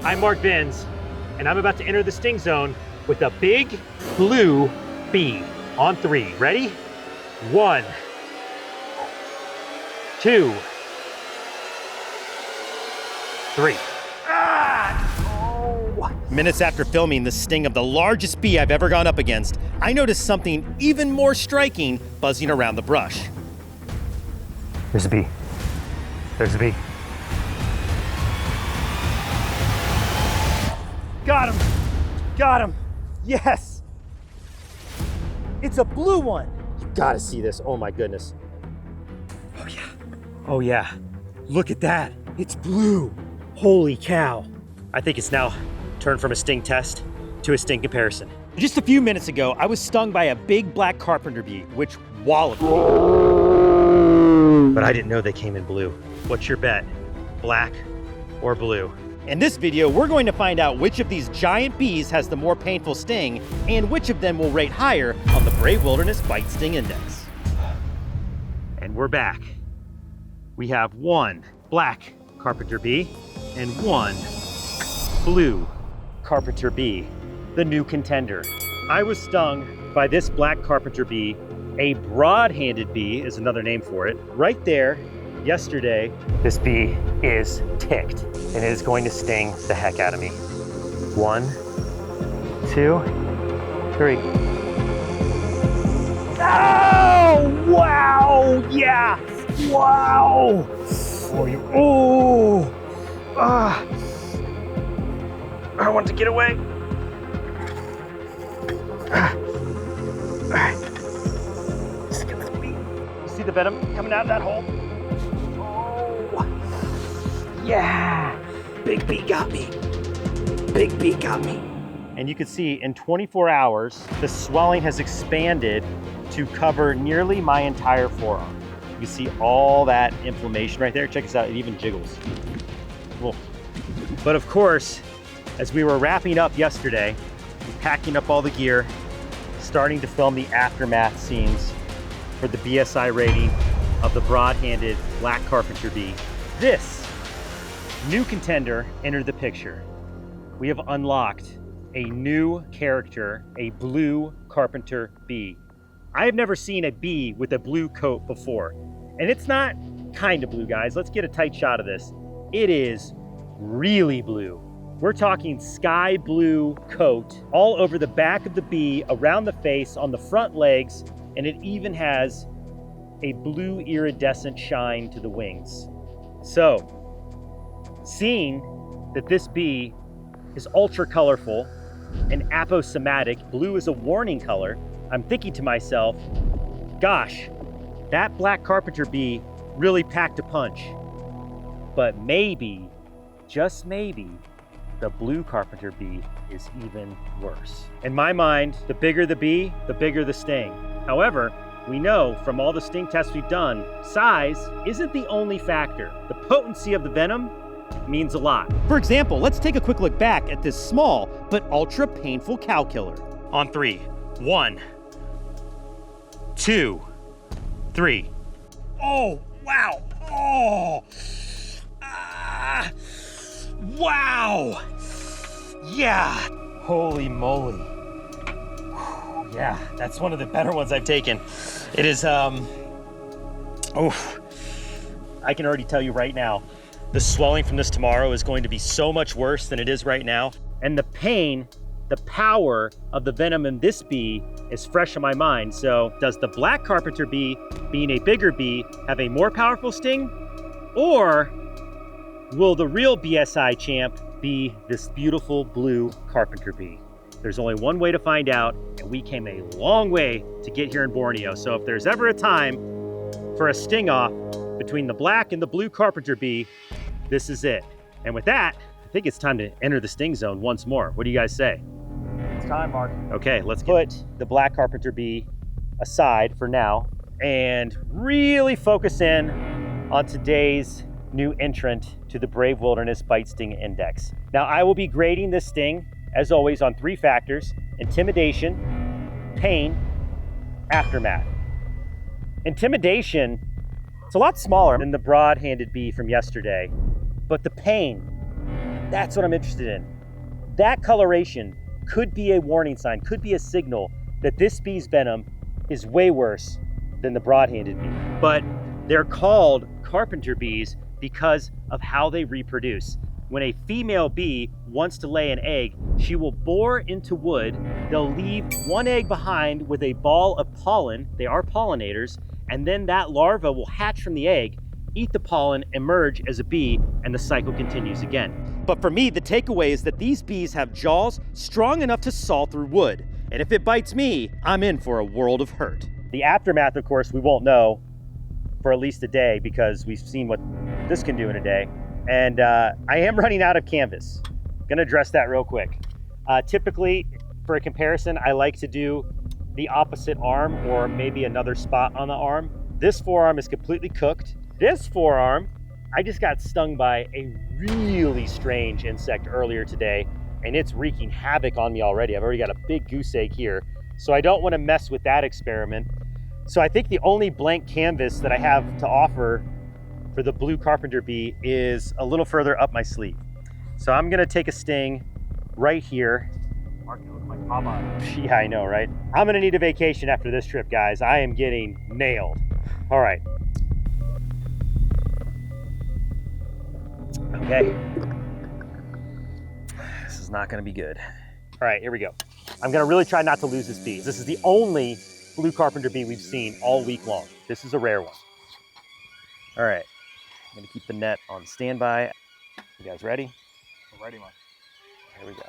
I'm Mark Benz, and I'm about to enter the sting zone with a big blue bee. On 3, ready? 1, 2, 3. Minutes after filming the sting of the largest bee I've ever gone up against, I noticed something even more striking buzzing around the brush. There's a bee. There's a bee. Got him! Got him! Yes! It's a blue one! You gotta see this, oh my goodness. Oh yeah. Oh yeah. Look at that. It's blue. Holy cow. I think it's now turned from a sting test to a sting comparison. Just a few minutes ago, I was stung by a big black carpenter bee, which walloped me. But I didn't know they came in blue. What's your bet? Black or blue? In this video, we're going to find out which of these giant bees has the more painful sting and which of them will rate higher on the Brave Wilderness Bite Sting Index. And we're back. We have 1 black carpenter bee and 1 blue carpenter bee, the new contender. I was stung by this black carpenter bee. A broad-handed bee is another name for it. Right there, yesterday. This bee is ticked, and it is going to sting the heck out of me. 1, 2, 3. Oh, wow, yeah, wow. Oh, I want to get away. All right, let's get this bee. You see the venom coming out of that hole? Oh, yeah, big bee got me. Big bee got me. And you can see in 24 hours, the swelling has expanded to cover nearly my entire forearm. You can see all that inflammation right there. Check this out, it even jiggles. Cool. But of course, as we were wrapping up yesterday, packing up all the gear, starting to film the aftermath scenes for the BSI rating of the broad-handed black carpenter bee, this new contender entered the picture. We have unlocked a new character, a blue carpenter bee. I have never seen a bee with a blue coat before. And it's not kind of blue, guys. Let's get a tight shot of this. It is really blue. We're talking sky blue coat all over the back of the bee, around the face, on the front legs, and it even has a blue iridescent shine to the wings. So, seeing that this bee is ultra colorful and aposematic, blue is a warning color, I'm thinking to myself, gosh, that black carpenter bee really packed a punch. But maybe, just maybe, the blue carpenter bee is even worse. In my mind, the bigger the bee, the bigger the sting. However, we know from all the sting tests we've done, size isn't the only factor. The potency of the venom means a lot. For example, let's take a quick look back at this small but ultra painful cow killer. On 3, 1, 2, 3. Oh, wow. Oh. Wow. Yeah. Holy moly. Yeah, that's one of the better ones I've taken. It is, I can already tell you right now, the swelling from this tomorrow is going to be so much worse than it is right now. And the pain, the power of the venom in this bee is fresh in my mind. So does the black carpenter bee, being a bigger bee, have a more powerful sting? Or will the real BSI champ be this beautiful blue carpenter bee? There's only one way to find out, and we came a long way to get here in Borneo. So if there's ever a time for a sting off between the black and the blue carpenter bee, this is it. And with that, I think it's time to enter the sting zone once more. What do you guys say? It's time, Mark. Okay, let's put the black carpenter bee aside for now and really focus in on today's new entrant to the Brave Wilderness Bite Sting Index. Now, I will be grading this sting, as always, on 3 factors: intimidation, pain, aftermath. Intimidation, it's a lot smaller than the broad-handed bee from yesterday, but the pain That's what I'm interested in. That coloration could be a warning sign, could be a signal that this bee's venom is way worse than the broad-handed bee. But they're called carpenter bees because of how they reproduce. When a female bee wants to lay an egg, she will bore into wood. They'll leave one egg behind with a ball of pollen. They are pollinators. And then that larva will hatch from the egg, eat the pollen, emerge as a bee, and the cycle continues again. But for me, the takeaway is that these bees have jaws strong enough to saw through wood. And if it bites me, I'm in for a world of hurt. The aftermath, of course, we won't know for at least a day because we've seen what this can do in a day. And I am running out of canvas. Gonna address that real quick. Typically, for a comparison, I like to do the opposite arm or maybe another spot on the arm. This forearm is completely cooked. This forearm, I just got stung by a really strange insect earlier today, and it's wreaking havoc on me already. I've already got a big goose egg here, so I don't want to mess with that experiment. So I think the only blank canvas that I have to offer for the blue carpenter bee is a little further up my sleeve. So I'm gonna take a sting right here. Mark, you look like Papa. Yeah, I know, right? I'm gonna need a vacation after this trip, guys. I am getting nailed. All right. Okay. This is not gonna be good. All right, here we go. I'm gonna really try not to lose this bee. This is the only blue carpenter bee we've seen all week long. This is a rare one. All right, I'm gonna keep the net on standby. You guys ready? We're ready, Mark. Here we go.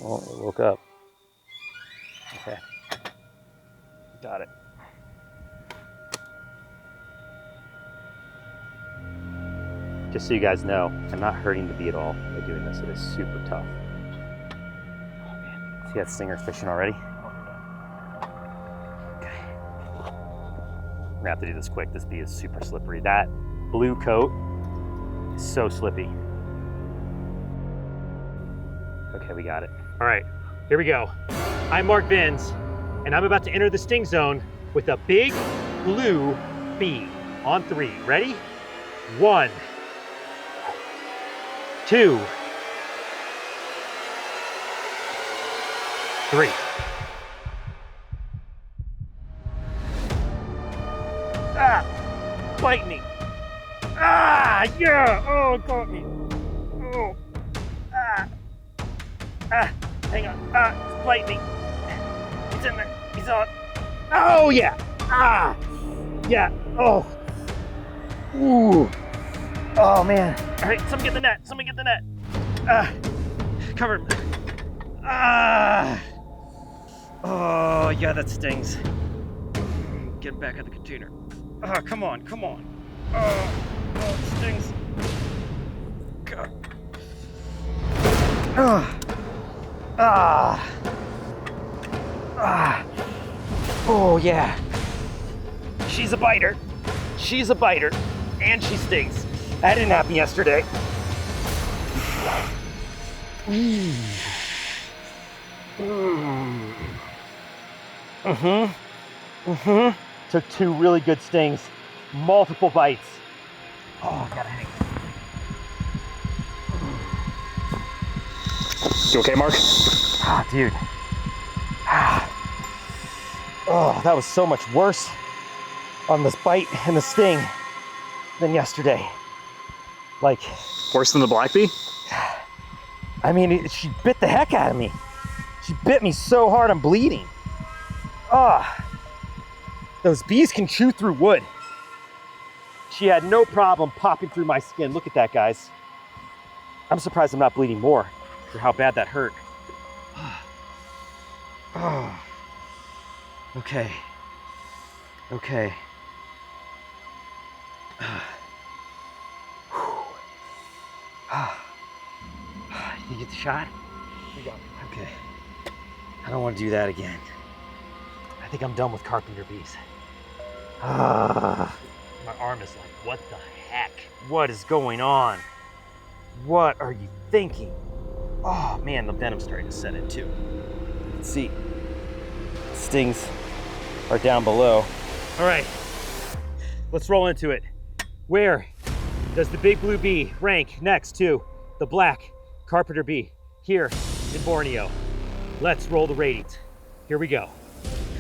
Oh, it woke up. Okay. Got it. Just so you guys know, I'm not hurting the bee at all by doing this. It is super tough. Oh man, see that stinger fishing already? Okay. I'm gonna have to do this quick. This bee is super slippery. That blue coat is so slippy. Okay, we got it. All right, here we go. I'm Mark Vins, and I'm about to enter the sting zone with a big blue bee. On 3, ready? 1, 2, 3. Ah, bite me. Ah, yeah, oh, it got me. Oh, hang on, it's biting me. He's in there, he's on. Oh, yeah, yeah, oh. Ooh. Oh man. All right, someone get the net. Someone get the net. Cover him. Oh yeah, that stings. Get him back in the container. Come on, come on. Oh, it stings. God. Oh yeah. She's a biter. She's a biter. And she stings. That didn't happen yesterday. Took 2 really good stings. Multiple bites. Oh, gotta hang. You okay, Mark? Dude. Oh, that was so much worse on this bite and the sting than yesterday. Like, Worse than the black bee? I mean, she bit the heck out of me. She bit me so hard I'm bleeding. Those bees can chew through wood. She had no problem popping through my skin. Look at that, guys. I'm surprised I'm not bleeding more for how bad that hurt. Okay. Okay. Did you get the shot? We got it. Okay. I don't want to do that again. I think I'm done with carpenter bees. My arm is like, what the heck? What is going on? What are you thinking? Oh man, the venom's starting to set in too. Let's see. Stings are down below. All right, let's roll into it. Where does the big blue bee rank next to the black carpenter bee here in Borneo? Let's roll the ratings. Here we go.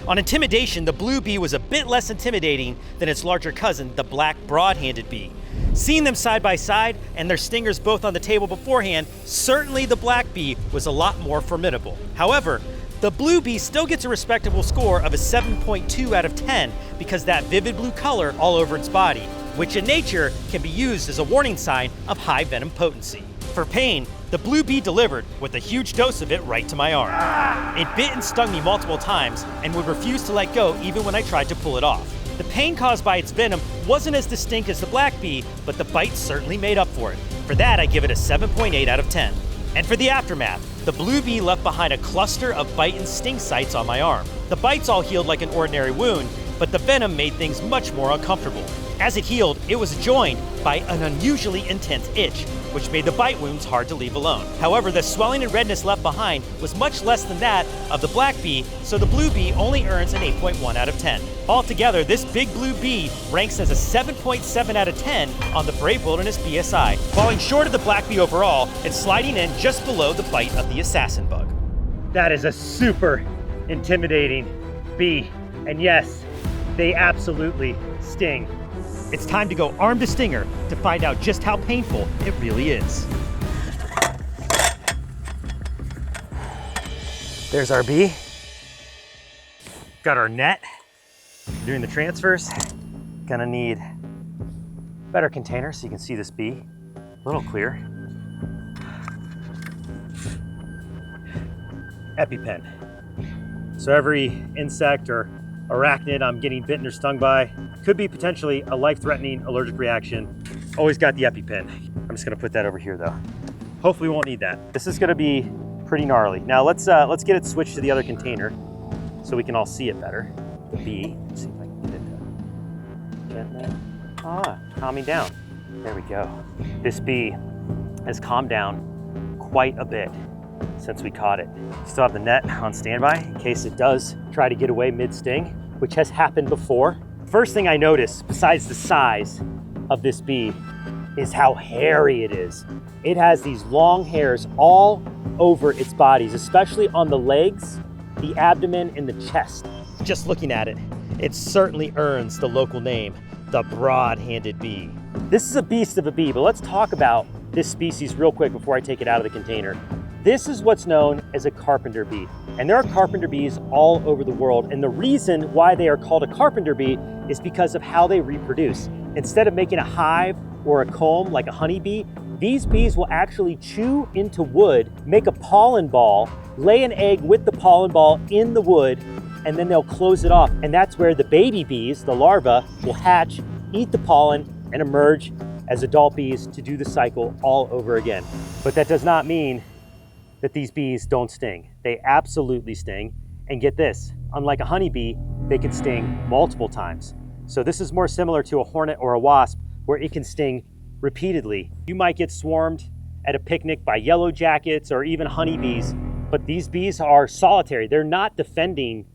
On intimidation, the blue bee was a bit less intimidating than its larger cousin, the black broad-handed bee. Seeing them side by side and their stingers both on the table beforehand, certainly the black bee was a lot more formidable. However, the blue bee still gets a respectable score of a 7.2 out of 10 because that vivid blue color all over its body, which in nature can be used as a warning sign of high venom potency. For pain, the blue bee delivered with a huge dose of it right to my arm. It bit and stung me multiple times and would refuse to let go even when I tried to pull it off. The pain caused by its venom wasn't as distinct as the black bee, but the bite certainly made up for it. For that, I give it a 7.8 out of 10. And for the aftermath, the blue bee left behind a cluster of bite and sting sites on my arm. The bites all healed like an ordinary wound, but the venom made things much more uncomfortable. As it healed, it was joined by an unusually intense itch, which made the bite wounds hard to leave alone. However, the swelling and redness left behind was much less than that of the black bee, so the blue bee only earns an 8.1 out of 10. Altogether, this big blue bee ranks as a 7.7 out of 10 on the Brave Wilderness BSI, falling short of the black bee overall and sliding in just below the bite of the assassin bug. That is a super intimidating bee. And yes, they absolutely sting. It's time to go arm to stinger to find out just how painful it really is. There's our bee. Got our net. Doing the transfers. Gonna need better container so you can see this bee a little clear. EpiPen. So every insect or arachnid I'm getting bitten or stung by could be potentially a life-threatening allergic reaction. Always got the EpiPen. I'm just gonna put that over here though. Hopefully we won't need that. This is gonna be pretty gnarly. Now let's get it switched to the other container so we can all see it better. The bee, let's see if I can get it gently. Calming down. There we go. This bee has calmed down quite a bit since we caught it. Still have the net on standby in case it does try to get away mid-sting, which has happened before. First thing I noticed, besides the size of this bee, is how hairy it is. It has these long hairs all over its bodies, especially on the legs, the abdomen, and the chest. Just looking at it, it certainly earns the local name, the broad-handed bee. This is a beast of a bee, but let's talk about this species real quick before I take it out of the container. This is what's known as a carpenter bee. And there are carpenter bees all over the world. And the reason why they are called a carpenter bee is because of how they reproduce. Instead of making a hive or a comb like a honeybee, these bees will actually chew into wood, make a pollen ball, lay an egg with the pollen ball in the wood, and then they'll close it off. And that's where the baby bees, the larvae, will hatch, eat the pollen, and emerge as adult bees to do the cycle all over again. But that does not mean that these bees don't sting. They absolutely sting. And get this, unlike a honeybee, they can sting multiple times. So this is more similar to a hornet or a wasp where it can sting repeatedly. You might get swarmed at a picnic by yellow jackets or even honeybees, but these bees are solitary. They're not defending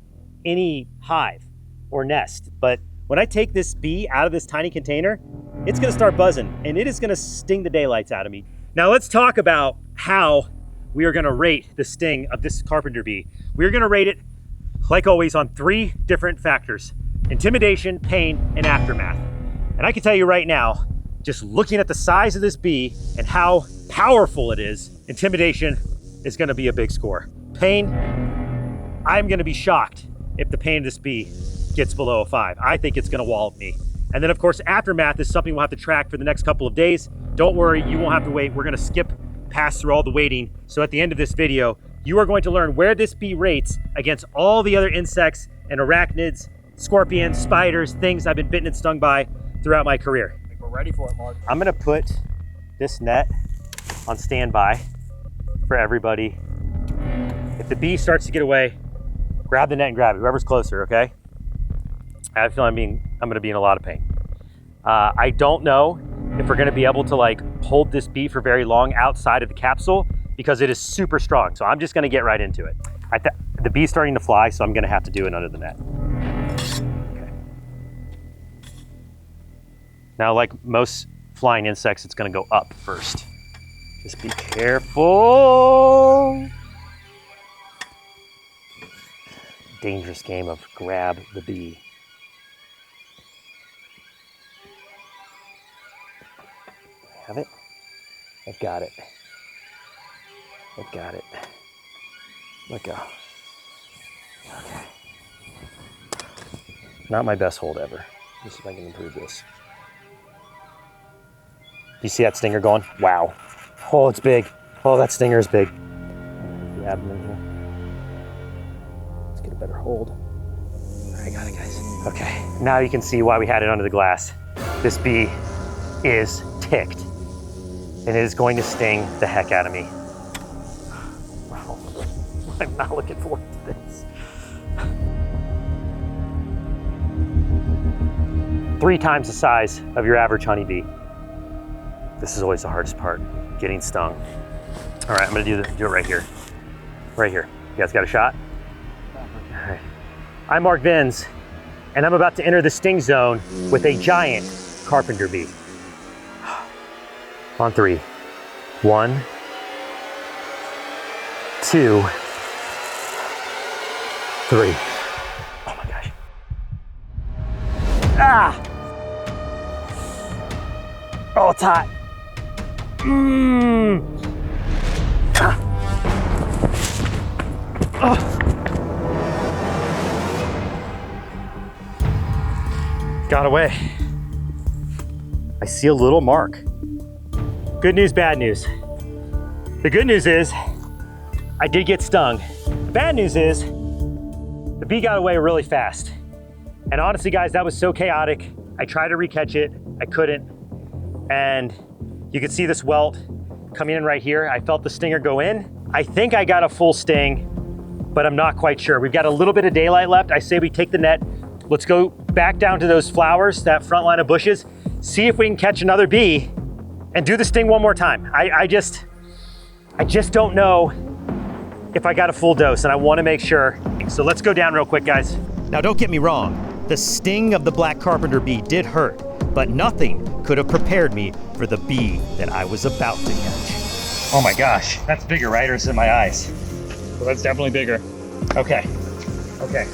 any hive or nest. But when I take this bee out of this tiny container, it's gonna start buzzing and it is gonna sting the daylights out of me. Now let's talk about how we are gonna rate the sting of this carpenter bee. We're gonna rate it, like always, on 3 different factors: intimidation, pain, and aftermath. And I can tell you right now, just looking at the size of this bee and how powerful it is, intimidation is gonna be a big score. Pain, I'm gonna be shocked if the pain of this bee gets below a 5. I think it's gonna wallop me. And then of course, aftermath is something we'll have to track for the next couple of days. Don't worry, you won't have to wait. We're gonna skip past through all the waiting. So at the end of this video, you are going to learn where this bee rates against all the other insects and arachnids, scorpions, spiders, things I've been bitten and stung by throughout my career. I think we're ready for it, Mark. I'm gonna put this net on standby for everybody. If the bee starts to get away, grab the net and grab it, whoever's closer, okay? I have a feeling I'm gonna be in a lot of pain. I don't know if we're gonna be able to like hold this bee for very long outside of the capsule because it is super strong. So I'm just gonna get right into it. The bee's starting to fly, so I'm gonna have to do it under the net. Okay. Now, like most flying insects, it's gonna go up first. Just be careful. Dangerous game of grab the bee. Have it? I've got it. I've got it. Let go. Okay. Not my best hold ever. Let's see if I can improve this. You see that stinger going? Wow. Oh, it's big. Oh, that stinger is big. The abdomen here. Let's get a better hold. I got it, guys. Okay, now you can see why we had it under the glass. This bee is ticked, and it is going to sting the heck out of me. Wow, I'm not looking forward to this. 3 times the size of your average honeybee. This is always the hardest part, getting stung. All right, I'm gonna do it right here. Right here. You guys got a shot? All right. I'm Mark Vins, and I'm about to enter the sting zone with a giant carpenter bee. On 3. 1, 2, 3. Oh my gosh. Ah! Oh, it's hot. Mmm. Ah. Oh. Got away. I see a little mark. Good news, bad news. The good news is I did get stung. The bad news is the bee got away really fast. And honestly, guys, that was so chaotic. I tried to recatch it, I couldn't. And you can see this welt coming in right here. I felt the stinger go in. I think I got a full sting, but I'm not quite sure. We've got a little bit of daylight left. I say we take the net. Let's go back down to those flowers, that front line of bushes, see if we can catch another bee and do the sting one more time. I just don't know if I got a full dose, and I wanna make sure. So let's go down real quick, guys. Now don't get me wrong, the sting of the black carpenter bee did hurt, but nothing could have prepared me for the bee that I was about to catch. Oh my gosh, that's bigger, right? Or is it my eyes? Well, that's definitely bigger. Okay,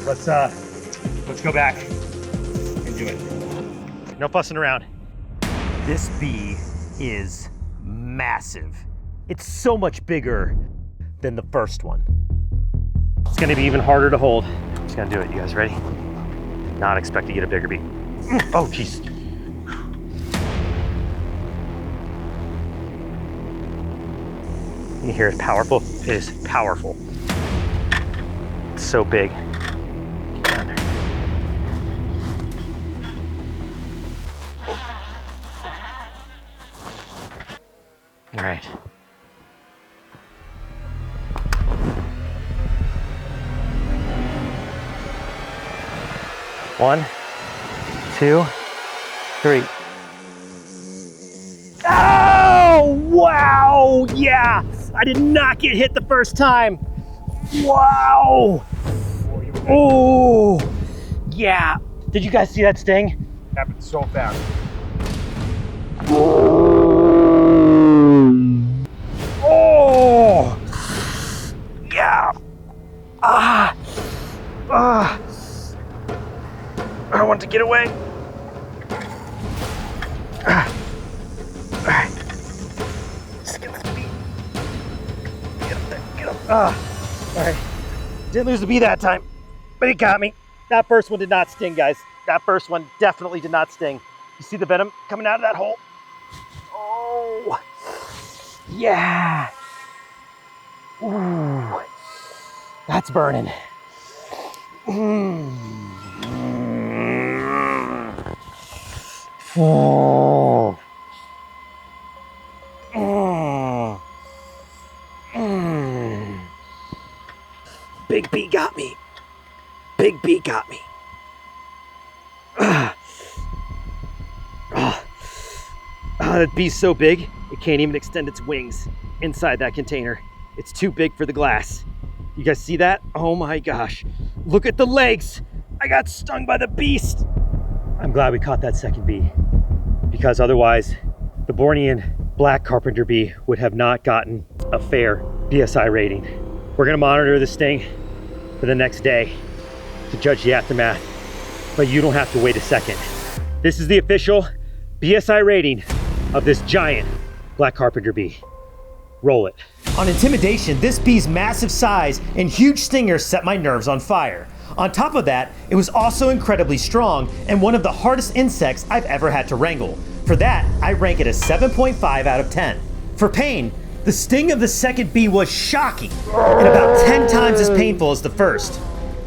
let's go back and do it. No fussing around. This bee is massive. It's so much bigger than the first one. It's gonna be even harder to hold. I'm just gonna do it. You guys ready? Not expect to get a bigger bee. Oh, jeez. You hear it powerful? It is powerful. It's so big. Get down there. All right. One, 2, 3. Oh, wow, yeah. I did not get hit the first time. Wow. Oh, yeah. Did you guys see that sting? Happened so fast. Oh, yeah. I want to get away. All right. Just get this bee. Get up there, get up. All right. Didn't lose the bee that time, but it got me. That first one did not sting, guys. That first one definitely did not sting. You see the venom coming out of that hole? Oh, yeah. Ooh, that's burning. Oh. Big bee got me. Big bee got me. That bee's so big, it can't even extend its wings inside that container. It's too big for the glass. You guys see that? Oh my gosh. Look at the legs. I got stung by the beast. I'm glad we caught that second bee, because otherwise the Bornean black carpenter bee would have not gotten a fair BSI rating. We're gonna monitor this thing for the next day to judge the aftermath, but you don't have to wait a second. This is the official BSI rating of this giant black carpenter bee. Roll it. On intimidation, this bee's massive size and huge stinger set my nerves on fire. On top of that, it was also incredibly strong and one of the hardest insects I've ever had to wrangle. For that, I rank it a 7.5 out of 10. For pain, the sting of the second bee was shocking and about 10 times as painful as the first.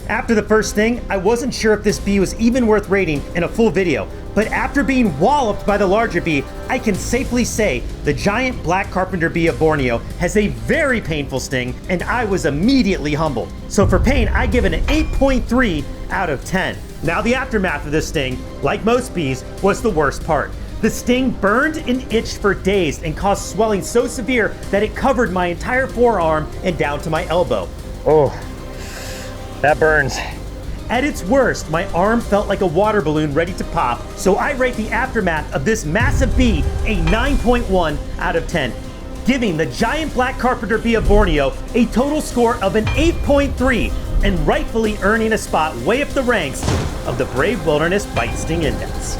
After the first sting, I wasn't sure if this bee was even worth rating in a full video, but after being walloped by the larger bee, I can safely say the giant black carpenter bee of Borneo has a very painful sting, and I was immediately humbled. So for pain, I give it an 8.3 out of 10. Now the aftermath of this sting, like most bees, was the worst part. The sting burned and itched for days and caused swelling so severe that it covered my entire forearm and down to my elbow. Oh, that burns. At its worst, my arm felt like a water balloon ready to pop, so I rate the aftermath of this massive bee a 9.1 out of 10, giving the giant black carpenter bee of Borneo a total score of an 8.3 and rightfully earning a spot way up the ranks of the Brave Wilderness Bite Sting Index.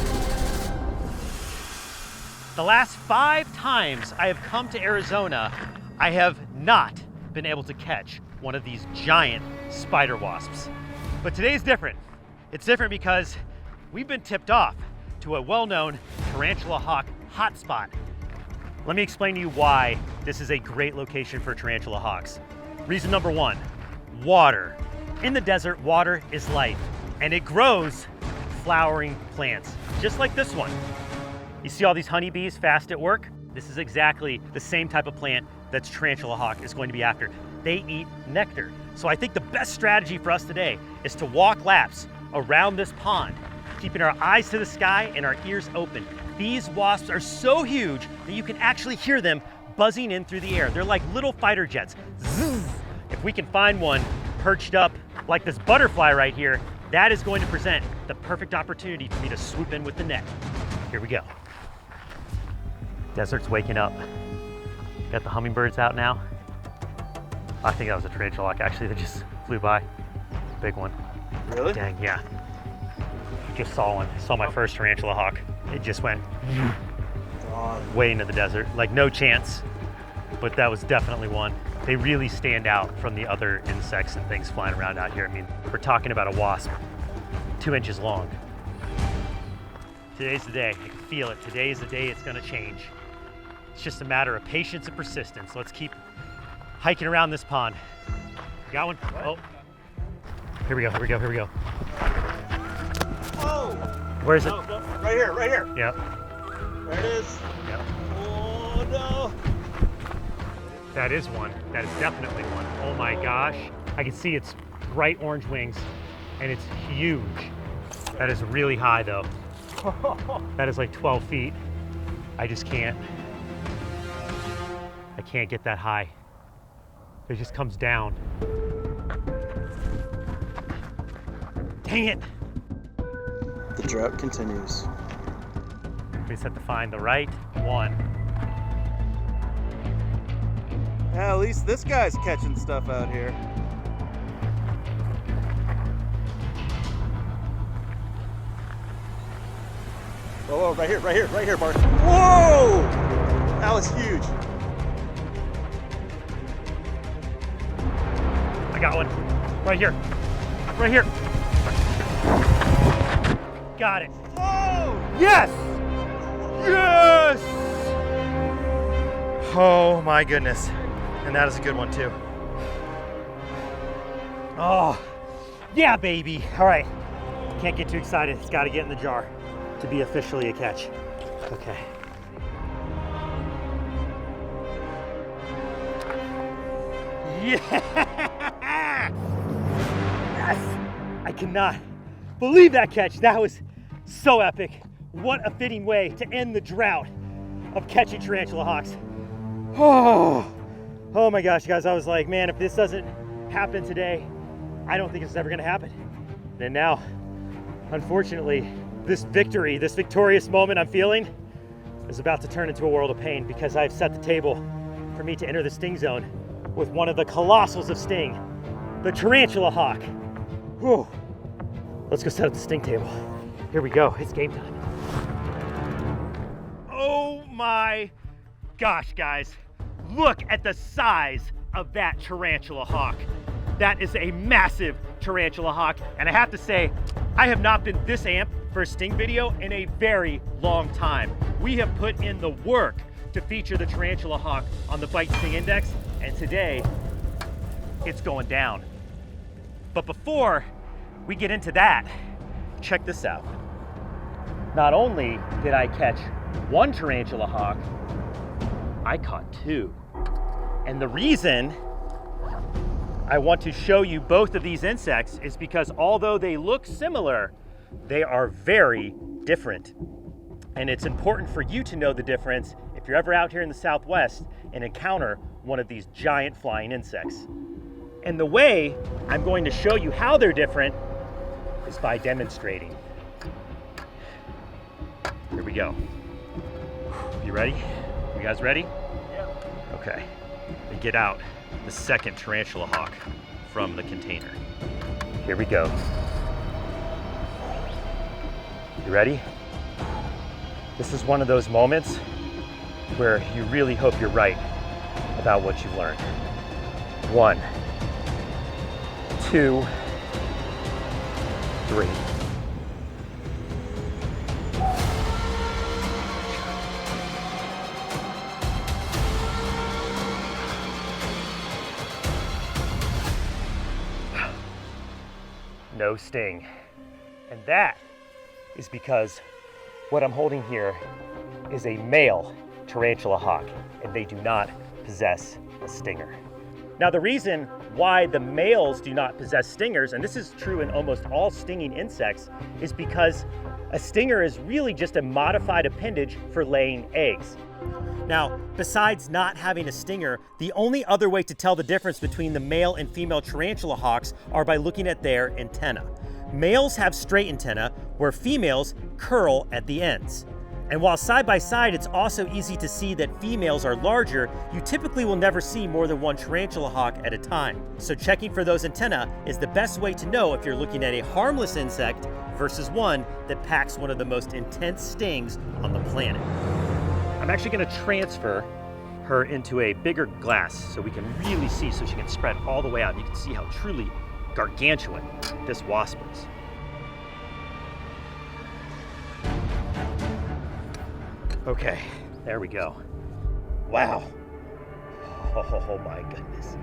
The last 5 times I have come to Arizona, I have not been able to catch one of these giant spider wasps. But today's different. It's different because we've been tipped off to a well-known tarantula hawk hotspot. Let me explain to you why this is a great location for tarantula hawks. Reason number 1, water. In the desert, water is life, and it grows flowering plants, just like this one. You see all these honeybees fast at work? This is exactly the same type of plant that tarantula hawk is going to be after. They eat nectar. So I think the best strategy for us today is to walk laps around this pond, keeping our eyes to the sky and our ears open. These wasps are so huge that you can actually hear them buzzing in through the air. They're like little fighter jets. Zzz. If we can find one perched up like this butterfly right here, that is going to present the perfect opportunity for me to swoop in with the net. Here we go. Desert's waking up. Got the hummingbirds out now. I think that was a tarantula hawk actually that just flew by. Big one. Really? Dang, yeah. Just saw one. Saw my first tarantula hawk. It just went way into the desert. Like no chance, but that was definitely one. They really stand out from the other insects and things flying around out here. I mean, we're talking about a wasp 2 inches long. Today's the day. I can feel it. Today is the day it's gonna change. It's just a matter of patience and persistence. Let's keep hiking around this pond. Got one? Oh. Here we go, here we go, here we go. Whoa! Where is it? No, no, right here, right here. Yep. There it is. Yep. Oh no! That is one. That is definitely one. Oh my gosh. I can see its bright orange wings and it's huge. That is really high though. That is like 12 feet. I just can't. I can't get that high. It just comes down. Dang it! The drought continues. We just have to find the right one. Yeah, at least this guy's catching stuff out here. Oh, right here, Bart. Whoa! That was huge. I got one. Right here. Right here. Got it. Whoa! Yes! Yes! Oh my goodness. And that is a good one too. Oh, yeah, baby. All right. Can't get too excited. It's got to get in the jar to be officially a catch. Okay. Yeah! Yes! I cannot believe that catch. That was so epic. What a fitting way to end the drought of catching tarantula hawks. Oh, Oh my gosh, guys, I was like, man, if this doesn't happen today, I don't think it's ever gonna happen. And now, unfortunately, this victorious moment I'm feeling is about to turn into a world of pain because I've set the table for me to enter the sting zone with one of the colossals of sting, the tarantula hawk. Whew. Let's go set up the sting table. Here we go, it's game time. Oh my gosh, guys. Look at the size of that tarantula hawk. That is a massive tarantula hawk. And I have to say, I have not been this amped for a sting video in a very long time. We have put in the work to feature the tarantula hawk on the Bite Sting Index, and today, it's going down. But before we get into that, check this out. Not only did I catch one tarantula hawk, I caught two. And the reason I want to show you both of these insects is because although they look similar, they are very different. And it's important for you to know the difference if you're ever out here in the Southwest and encounter one of these giant flying insects. And the way I'm going to show you how they're different is by demonstrating. Here we go. You ready? You guys ready? Yep. Okay. And get out the second tarantula hawk from the container. Here we go. You ready? This is one of those moments where you really hope you're right about what you've learned. 1, 2, 3. No sting. And that is because what I'm holding here is a male tarantula hawk, and they do not possess a stinger. Now, the reason why the males do not possess stingers, and this is true in almost all stinging insects, is because a stinger is really just a modified appendage for laying eggs. Now, besides not having a stinger, the only other way to tell the difference between the male and female tarantula hawks are by looking at their antennae. Males have straight antennae, where females curl at the ends. And while side by side, it's also easy to see that females are larger, you typically will never see more than one tarantula hawk at a time. So checking for those antennae is the best way to know if you're looking at a harmless insect versus one that packs one of the most intense stings on the planet. I'm actually gonna transfer her into a bigger glass so we can really see, so she can spread all the way out. You can see how truly gargantuan this wasp is. Okay, there we go. Wow. Oh my goodness.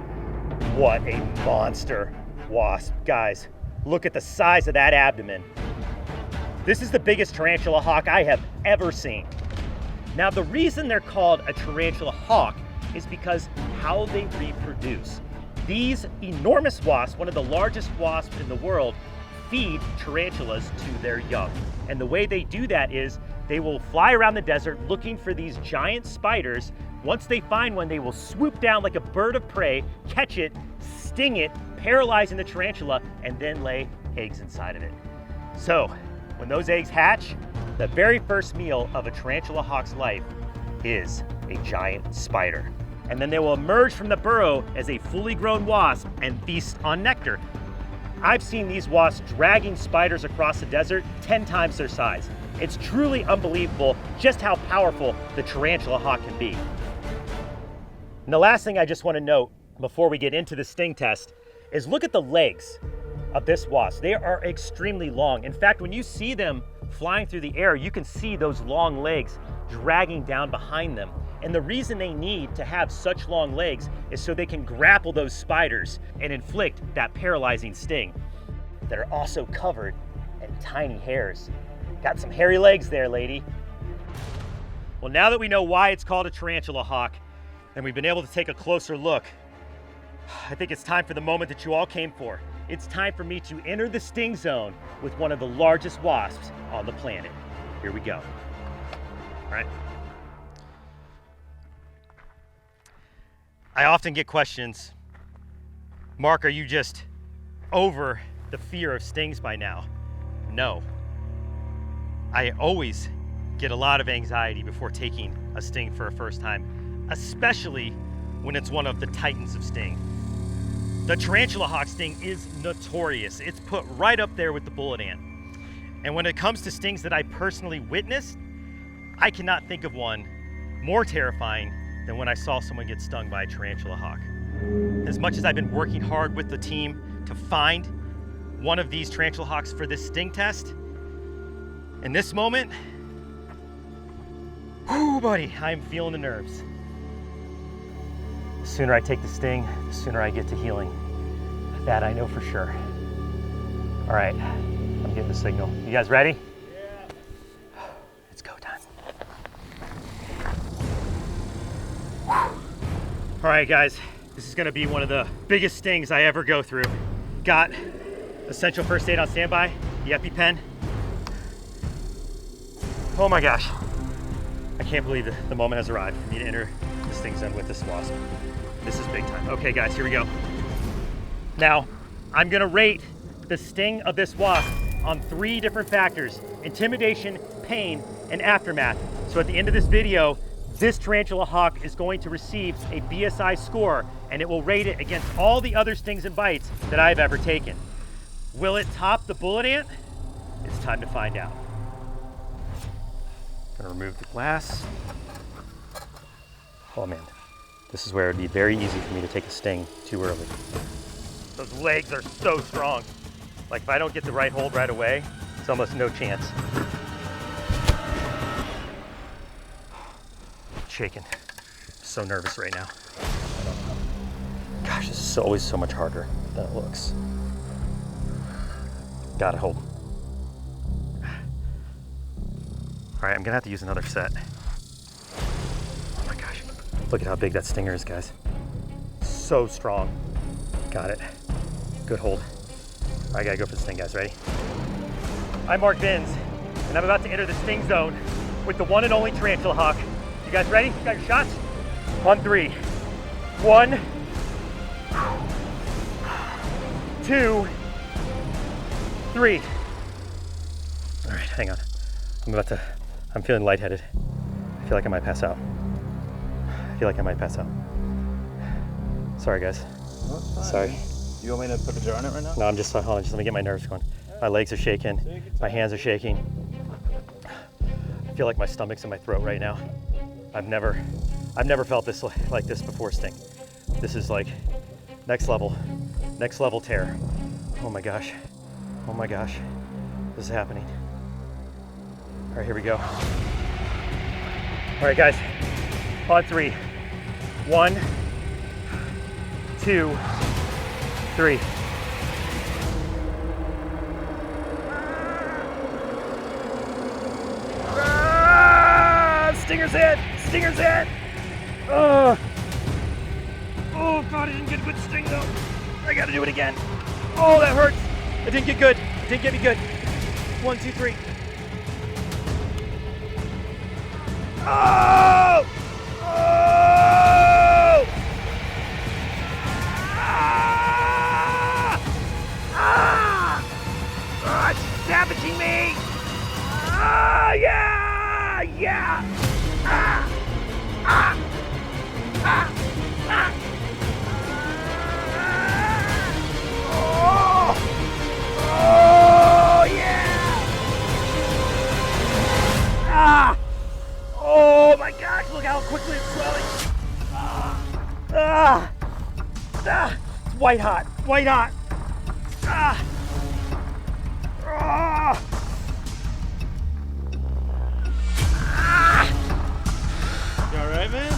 What a monster wasp. Guys, look at the size of that abdomen. This is the biggest tarantula hawk I have ever seen. Now, the reason they're called a tarantula hawk is because how they reproduce. These enormous wasps, one of the largest wasps in the world, feed tarantulas to their young. And the way they do that is they will fly around the desert looking for these giant spiders. Once they find one, they will swoop down like a bird of prey, catch it, sting it, paralyzing the tarantula, and then lay eggs inside of it. So, when those eggs hatch, the very first meal of a tarantula hawk's life is a giant spider. And then they will emerge from the burrow as a fully grown wasp and feast on nectar. I've seen these wasps dragging spiders across the desert 10 times their size. It's truly unbelievable just how powerful the tarantula hawk can be. And the last thing I just want to note before we get into the sting test is look at the legs of this wasp. They are extremely long. In fact, when you see them flying through the air, you can see those long legs dragging down behind them. And the reason they need to have such long legs is so they can grapple those spiders and inflict that paralyzing sting. That are also covered in tiny hairs. Got some hairy legs there, lady. Well, now that we know why it's called a tarantula hawk, and we've been able to take a closer look, I think it's time for the moment that you all came for. It's time for me to enter the sting zone with one of the largest wasps on the planet. Here we go. All right. I often get questions, Mark, are you just over the fear of stings by now? No. I always get a lot of anxiety before taking a sting for a first time, especially when it's one of the titans of sting. The tarantula hawk sting is notorious. It's put right up there with the bullet ant. And when it comes to stings that I personally witnessed, I cannot think of one more terrifying than when I saw someone get stung by a tarantula hawk. As much as I've been working hard with the team to find one of these tarantula hawks for this sting test, in this moment, whoo, buddy, I'm feeling the nerves. The sooner I take the sting, the sooner I get to healing. That I know for sure. All right, I'm getting the signal. You guys ready? Yeah. It's go time. All right, guys, this is gonna be one of the biggest stings I ever go through. Got essential first aid on standby, the EpiPen. Oh my gosh. I can't believe the moment has arrived for me to enter the sting zone with this wasp. This is big time. Okay guys, here we go. Now, I'm gonna rate the sting of this wasp on 3 different factors: intimidation, pain, and aftermath. So at the end of this video, this tarantula hawk is going to receive a BSI score, and it will rate it against all the other stings and bites that I've ever taken. Will it top the bullet ant? It's time to find out. Gonna remove the glass. Oh man, this is where it'd be very easy for me to take a sting too early. Those legs are so strong. Like if I don't get the right hold right away, it's almost no chance. Shaking. So nervous right now. Gosh, this is always so much harder than it looks. Gotta hold. All right, I'm gonna have to use another set. Oh my gosh, look at how big that stinger is, guys. So strong. Got it. Good hold. All right, I gotta go for the sting, guys. Ready? I'm Mark Binns, and I'm about to enter the sting zone with the one and only tarantula hawk. You guys ready? You got your shots? On 3. 1, 2, 3. All right, hang on. I'm feeling lightheaded. I feel like I might pass out. Sorry, guys. No, it's fine. Sorry. You want me to put the jar on it right now? No, I'm just, hold on, just let me get my nerves going. My legs are shaking, my hands are shaking. I feel like my stomach's in my throat right now. I've never felt this like this before, Sting. This is like next level terror. Oh my gosh, this is happening. All right, here we go. All right, guys, on 3. 1, 2, 3. Stinger's hit! Oh God, I didn't get a good sting though. I gotta do it again. Oh, that hurts. It didn't get good. It didn't get me good. 1, 2, 3. Oh! Oh! Ah! Ah! Oh, it's savaging me! Ah, yeah! Yeah! Ah! Ah! Ah! Ah! Oh! Oh, yeah! Ah! Oh my gosh, look how quickly it's swelling. It's white hot. Ah. Ah. You all right, man?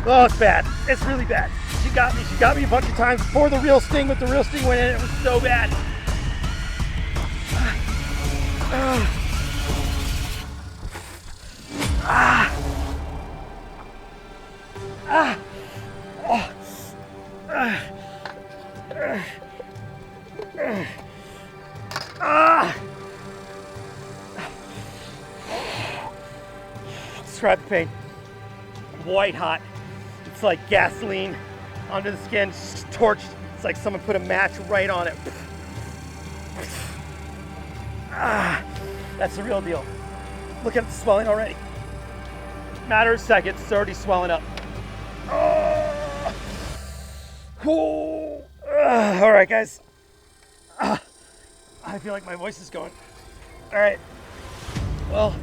Oh, it's bad. It's really bad. She got me a bunch of times before the real sting, but the real sting went in. It was so bad. Describe the pain. White hot. It's like gasoline onto the skin, torched. It's like someone put a match right on it. Ah, that's the real deal. Look at the swelling already. Matter of seconds, it's already swelling up. All right, guys. I feel like my voice is going. All right. Well,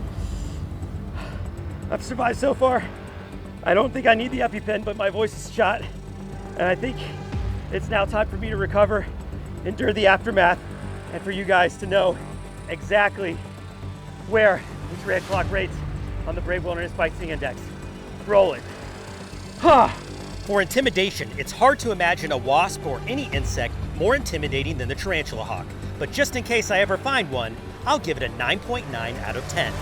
I've survived so far. I don't think I need the EpiPen, but my voice is shot. And I think it's now time for me to recover, endure the aftermath, and for you guys to know exactly where the tarantula hawk rates on the Brave Wilderness Bite Sting Index. Roll it. For intimidation, it's hard to imagine a wasp or any insect more intimidating than the tarantula hawk. But just in case I ever find one, I'll give it a 9.9 out of 10.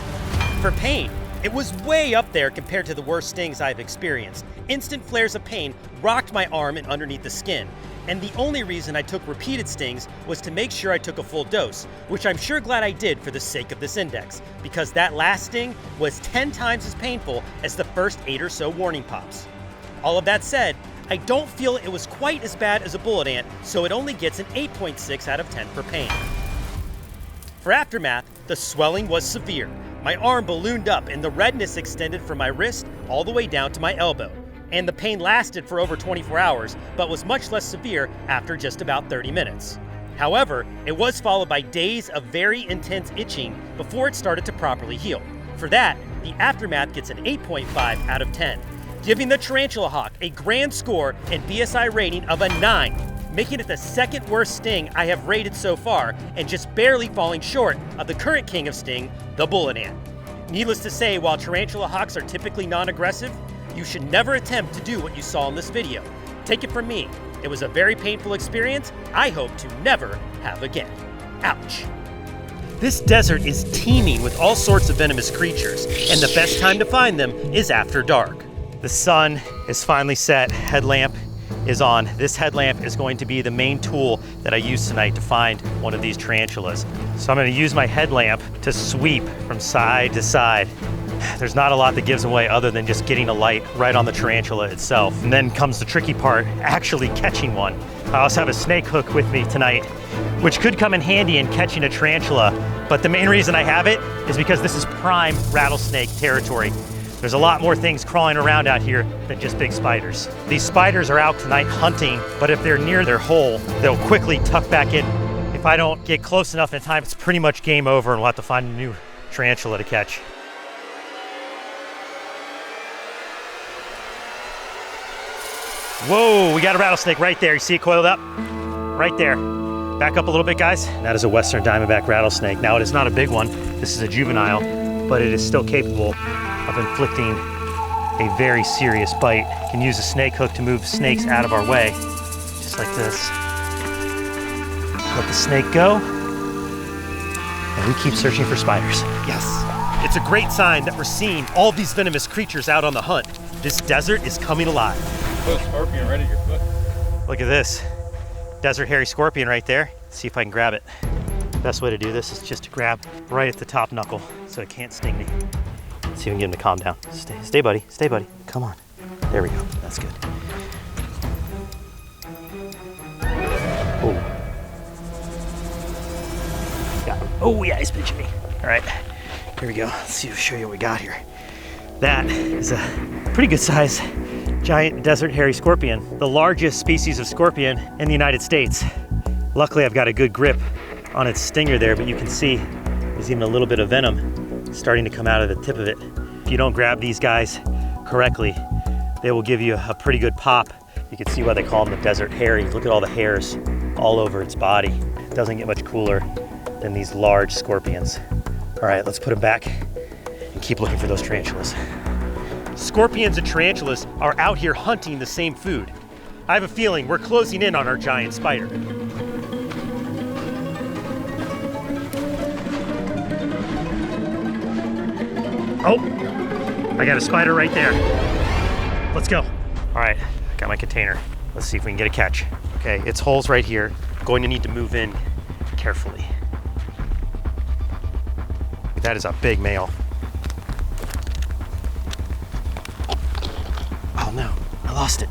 For pain, it was way up there compared to the worst stings I've experienced. Instant flares of pain rocked my arm and underneath the skin. And the only reason I took repeated stings was to make sure I took a full dose, which I'm sure glad I did for the sake of this index, because that last sting was 10 times as painful as the first 8 or so warning pops. All of that said, I don't feel it was quite as bad as a bullet ant, so it only gets an 8.6 out of 10 for pain. For aftermath, the swelling was severe. My arm ballooned up and the redness extended from my wrist all the way down to my elbow. And the pain lasted for over 24 hours, but was much less severe after just about 30 minutes. However, it was followed by days of very intense itching before it started to properly heal. For that, the aftermath gets an 8.5 out of 10, giving the tarantula hawk a grand score and BSI rating of a 9, making it the second worst sting I have rated so far, and just barely falling short of the current king of sting, the bullet ant. Needless to say, while tarantula hawks are typically non-aggressive, you should never attempt to do what you saw in this video. Take it from me, it was a very painful experience I hope to never have again. Ouch. This desert is teeming with all sorts of venomous creatures, and the best time to find them is after dark. The sun is finally set, headlamp is on. This headlamp is going to be the main tool that I use tonight to find one of these tarantulas. So I'm going to use my headlamp to sweep from side to side. There's not a lot that gives away other than just getting a light right on the tarantula itself. And then comes the tricky part, actually catching one. I also have a snake hook with me tonight, which could come in handy in catching a tarantula. But the main reason I have it is because this is prime rattlesnake territory. There's a lot more things crawling around out here than just big spiders. These spiders are out tonight hunting, but if they're near their hole, they'll quickly tuck back in. If I don't get close enough in time, it's pretty much game over and we'll have to find a new tarantula to catch. Whoa, we got a rattlesnake right there. You see it coiled up? Right there. Back up a little bit, guys. That is a western diamondback rattlesnake. Now, it is not a big one. This is a juvenile, but it is still capable of inflicting a very serious bite. You can use a snake hook to move snakes out of our way, just like this. Let the snake go, and we keep searching for spiders. Yes, it's a great sign that we're seeing all these venomous creatures out on the hunt. This desert is coming alive. Put a scorpion right at your foot. Look at this, desert hairy scorpion right there. Let's see if I can grab it. Best way to do this is just to grab right at the top knuckle so it can't sting me. Let's see if we can get him to calm down. Stay buddy, stay buddy. Come on. There we go, that's good. Oh. Got him. Oh yeah, he's pinching me. All right, here we go. Let's see, show you what we got here. That is a pretty good size giant desert hairy scorpion, the largest species of scorpion in the United States. Luckily, I've got a good grip on its stinger there, but you can see there's even a little bit of venom starting to come out of the tip of it. If you don't grab these guys correctly, they will give you a pretty good pop. You can see why they call them the desert hairy. Look at all the hairs all over its body. It doesn't get much cooler than these large scorpions. All right, let's put them back and keep looking for those tarantulas. Scorpions and tarantulas are out here hunting the same food. I have a feeling we're closing in on our giant spider. Oh, I got a spider right there. Let's go. All right, I got my container. Let's see if we can get a catch. Okay, its hole's right here. I'm going to need to move in carefully. That is a big male. Oh no, lost it.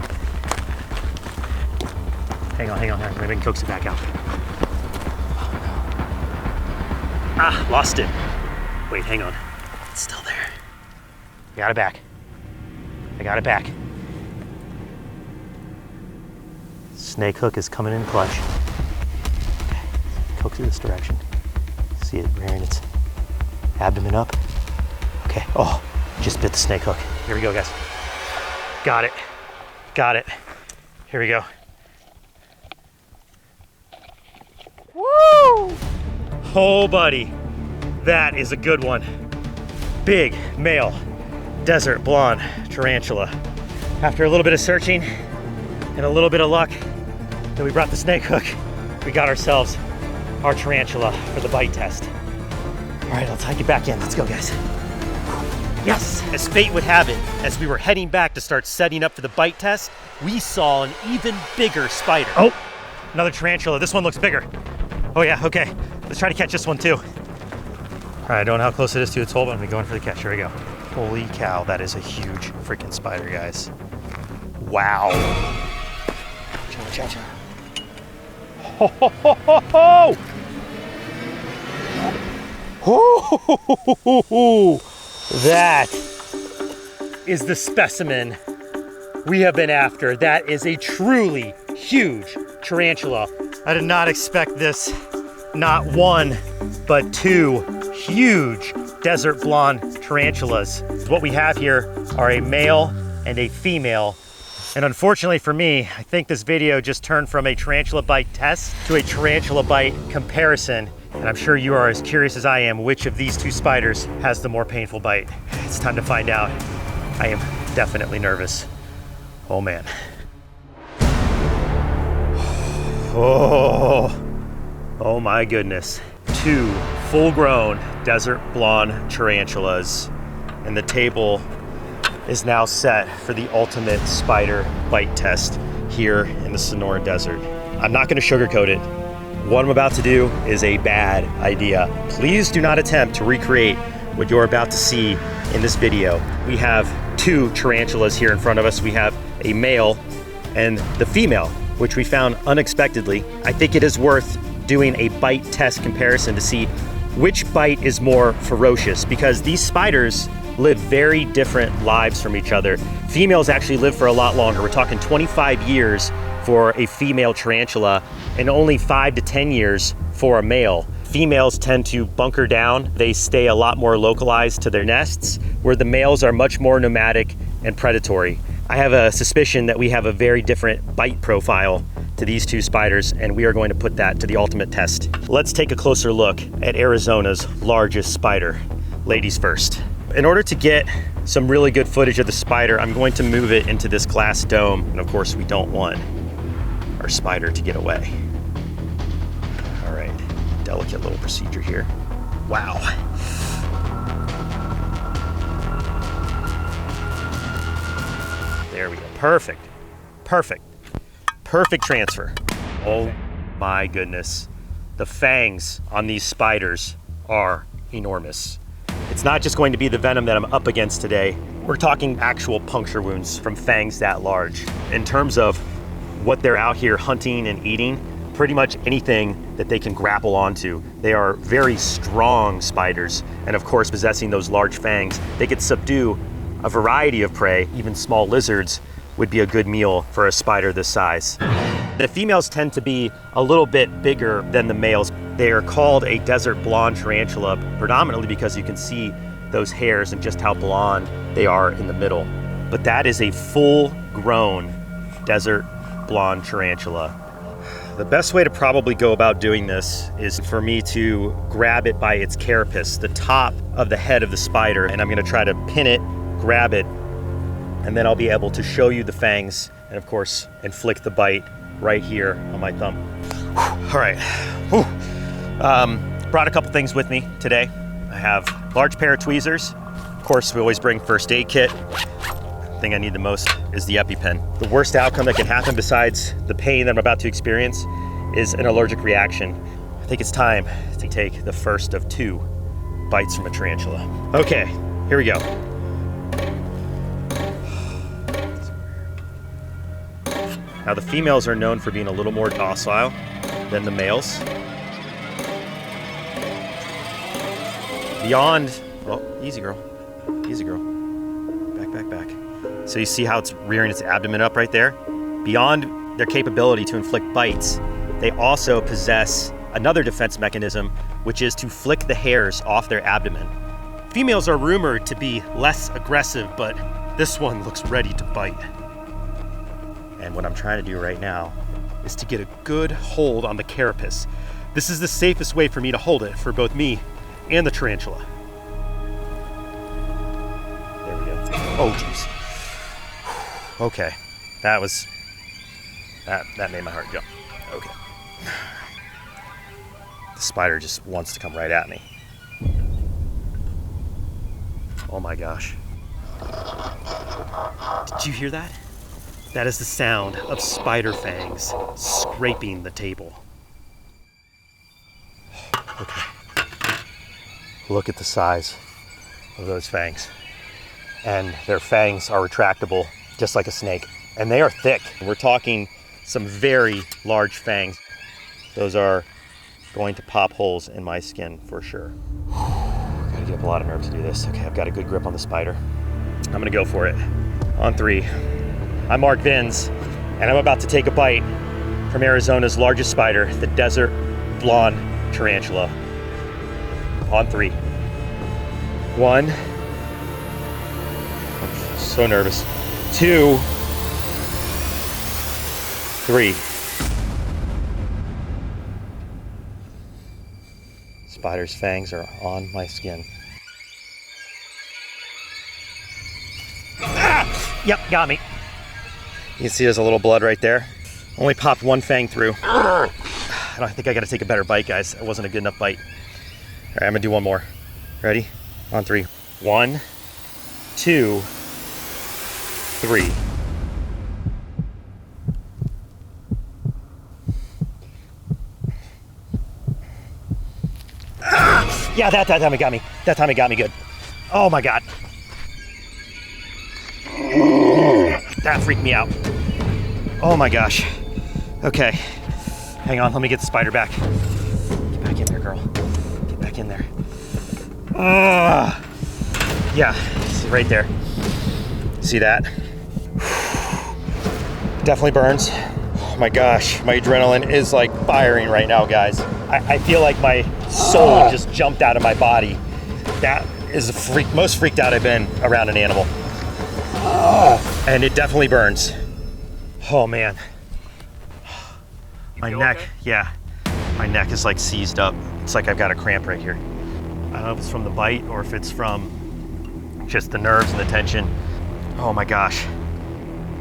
Hang on, maybe I can coax it back out. Ah, lost it. Wait, hang on. It's still there. I got it back. Snake hook is coming in clutch. Okay, coax it this direction. See it rearing its abdomen up. Okay, oh, just bit the snake hook. Here we go, guys. Got it. Here we go. Woo! Oh, buddy, that is a good one. Big male desert blonde tarantula. After a little bit of searching and a little bit of luck, then we brought the snake hook. We got ourselves our tarantula for the bite test. All right, let's hike it back in. Let's go, guys. Yes! As fate would have it, as we were heading back to start setting up for the bite test, we saw an even bigger spider. Oh, another tarantula. This one looks bigger. Oh yeah, okay. Let's try to catch this one too. All right, I don't know how close it is to its hole, but I'm gonna go in for the catch. Here we go. Holy cow, that is a huge freaking spider, guys. Wow. Cha. Ho, ho, ho, ho, ho! Oh, that is the specimen we have been after. That is a truly huge tarantula. I did not expect this. Not one, but two huge desert blonde tarantulas. What we have here are a male and a female. And unfortunately for me, I think this video just turned from a tarantula bite test to a tarantula bite comparison. And I'm sure you are as curious as I am which of these two spiders has the more painful bite. It's time to find out. I am definitely nervous. Oh man. Oh my goodness. Two full-grown desert blonde tarantulas. And the table is now set for the ultimate spider bite test here in the Sonora Desert. I'm not gonna sugarcoat it. What I'm about to do is a bad idea. Please do not attempt to recreate what you're about to see in this video. We have two tarantulas here in front of us. We have a male and the female, which we found unexpectedly. I think it is worth doing a bite test comparison to see which bite is more ferocious, because these spiders live very different lives from each other. Females actually live for a lot longer. We're talking 25 years for a female tarantula and only 5 to 10 years for a male. Females tend to bunker down. They stay a lot more localized to their nests, where the males are much more nomadic and predatory. I have a suspicion that we have a very different bite profile to these two spiders, and we are going to put that to the ultimate test. Let's take a closer look at Arizona's largest spider. Ladies first. In order to get some really good footage of the spider, I'm going to move it into this glass dome. And of course, we don't want our spider to get away. All right, delicate little procedure here. Wow. There we go, perfect, perfect, perfect transfer. Oh my goodness. The fangs on these spiders are enormous. It's not just going to be the venom that I'm up against today. We're talking actual puncture wounds from fangs that large. In terms of what they're out here hunting and eating, pretty much anything that they can grapple onto. They are very strong spiders, and of course, possessing those large fangs, they could subdue a variety of prey. Even small lizards would be a good meal for a spider this size. The females tend to be a little bit bigger than the males. They are called a desert blonde tarantula, predominantly because you can see those hairs and just how blonde they are in the middle. But that is a full-grown desert blonde tarantula. The best way to probably go about doing this is for me to grab it by its carapace, the top of the head of the spider, and I'm gonna try to pin it, grab it, and then I'll be able to show you the fangs and of course inflict the bite right here on my thumb. All right, brought a couple things with me today. I have a large pair of tweezers. Of course, we always bring first aid kit. The thing I need the most is the EpiPen. The worst outcome that can happen besides the pain that I'm about to experience is an allergic reaction. I think it's time to take the first of 2 bites from a tarantula. Okay, here we go. Now the females are known for being a little more docile than the males. Beyond, oh, easy girl, easy girl. Back, back, back. So you see how it's rearing its abdomen up right there? Beyond their capability to inflict bites, they also possess another defense mechanism, which is to flick the hairs off their abdomen. Females are rumored to be less aggressive, but this one looks ready to bite. And what I'm trying to do right now is to get a good hold on the carapace. This is the safest way for me to hold it for both me and the tarantula. There we go. Oh, geez. Okay, that made my heart jump. Okay. The spider just wants to come right at me. Oh my gosh. Did you hear that? That is the sound of spider fangs scraping the table. Okay. Look at the size of those fangs. And their fangs are retractable, just like a snake. And they are thick. We're talking some very large fangs. Those are going to pop holes in my skin for sure. Gotta get up a lot of nerve to do this. Okay, I've got a good grip on the spider. I'm gonna go for it. On 3. I'm Mark Vins, and I'm about to take a bite from Arizona's largest spider, the desert blonde tarantula. On 3. 1. I'm so nervous. 2. 3. Spider's fangs are on my skin. Ah! Yep, got me. You can see there's a little blood right there. Only popped one fang through. I think I gotta take a better bite, guys. It wasn't a good enough bite. All right, I'm gonna do one more. Ready? On 3. 1, 2, 3. Ah! Yeah, that time it got me. That time it got me good. Oh my God. That freaked me out. Oh my gosh. Okay. Hang on, let me get the spider back. Get back in there, girl. Get back in there. Yeah, see right there. See that? Definitely burns. Oh my gosh, my adrenaline is like firing right now, guys. I feel like my soul just jumped out of my body. That is the most freaked out I've been around an animal. And it definitely burns. Oh man. My neck, okay? Yeah. My neck is like seized up. It's like I've got a cramp right here. I don't know if it's from the bite or if it's from just the nerves and the tension. Oh my gosh.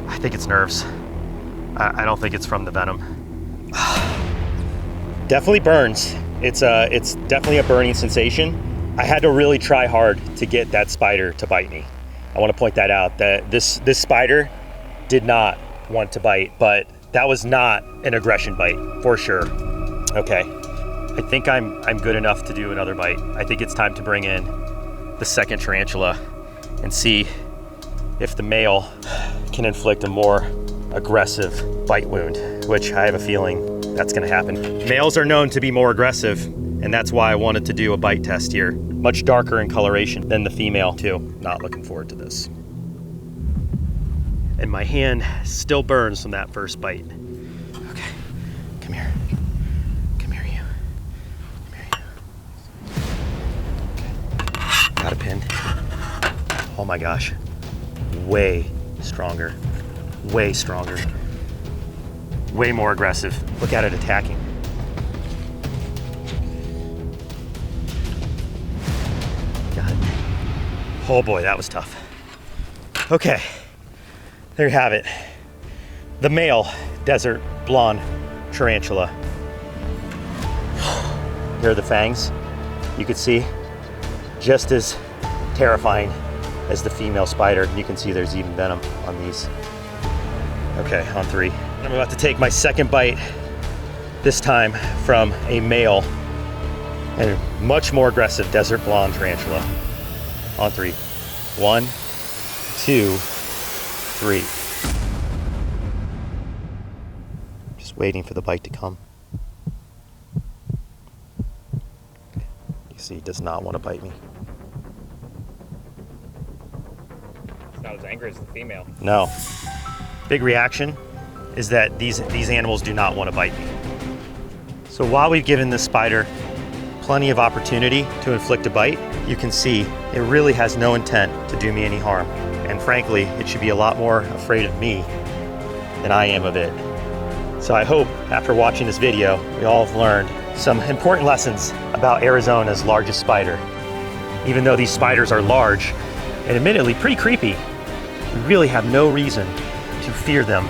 I think it's nerves. I don't think it's from the venom. Definitely burns. It's definitely a burning sensation. I had to really try hard to get that spider to bite me. I want to point that out, that this spider did not want to bite, but that was not an aggression bite, for sure. Okay, I think I'm good enough to do another bite. I think it's time to bring in the second tarantula and see if the male can inflict a more aggressive bite wound, which I have a feeling that's gonna happen. Males are known to be more aggressive, and that's why I wanted to do a bite test here. Much darker in coloration than the female too. Not looking forward to this. And my hand still burns from that first bite. Okay, come here. Come here, you. Come here, you. Okay. Got a pin. Oh my gosh. Way stronger. Way stronger. Way more aggressive. Look at it attacking. Got it. Oh boy, that was tough. Okay. There you have it. The male desert blonde tarantula. Here are the fangs. You can see just as terrifying as the female spider. You can see there's even venom on these. Okay, on 3. I'm about to take my second bite, this time from a male and much more aggressive desert blonde tarantula. On 3. 1, 2, 3. Just waiting for the bite to come. You see, he does not want to bite me. It's not as angry as the female. No. Big reaction is that these animals do not want to bite me. So while we've given this spider plenty of opportunity to inflict a bite, you can see it really has no intent to do me any harm. And frankly, it should be a lot more afraid of me than I am of it. So I hope after watching this video, we all have learned some important lessons about Arizona's largest spider. Even though these spiders are large and admittedly pretty creepy, we really have no reason to fear them.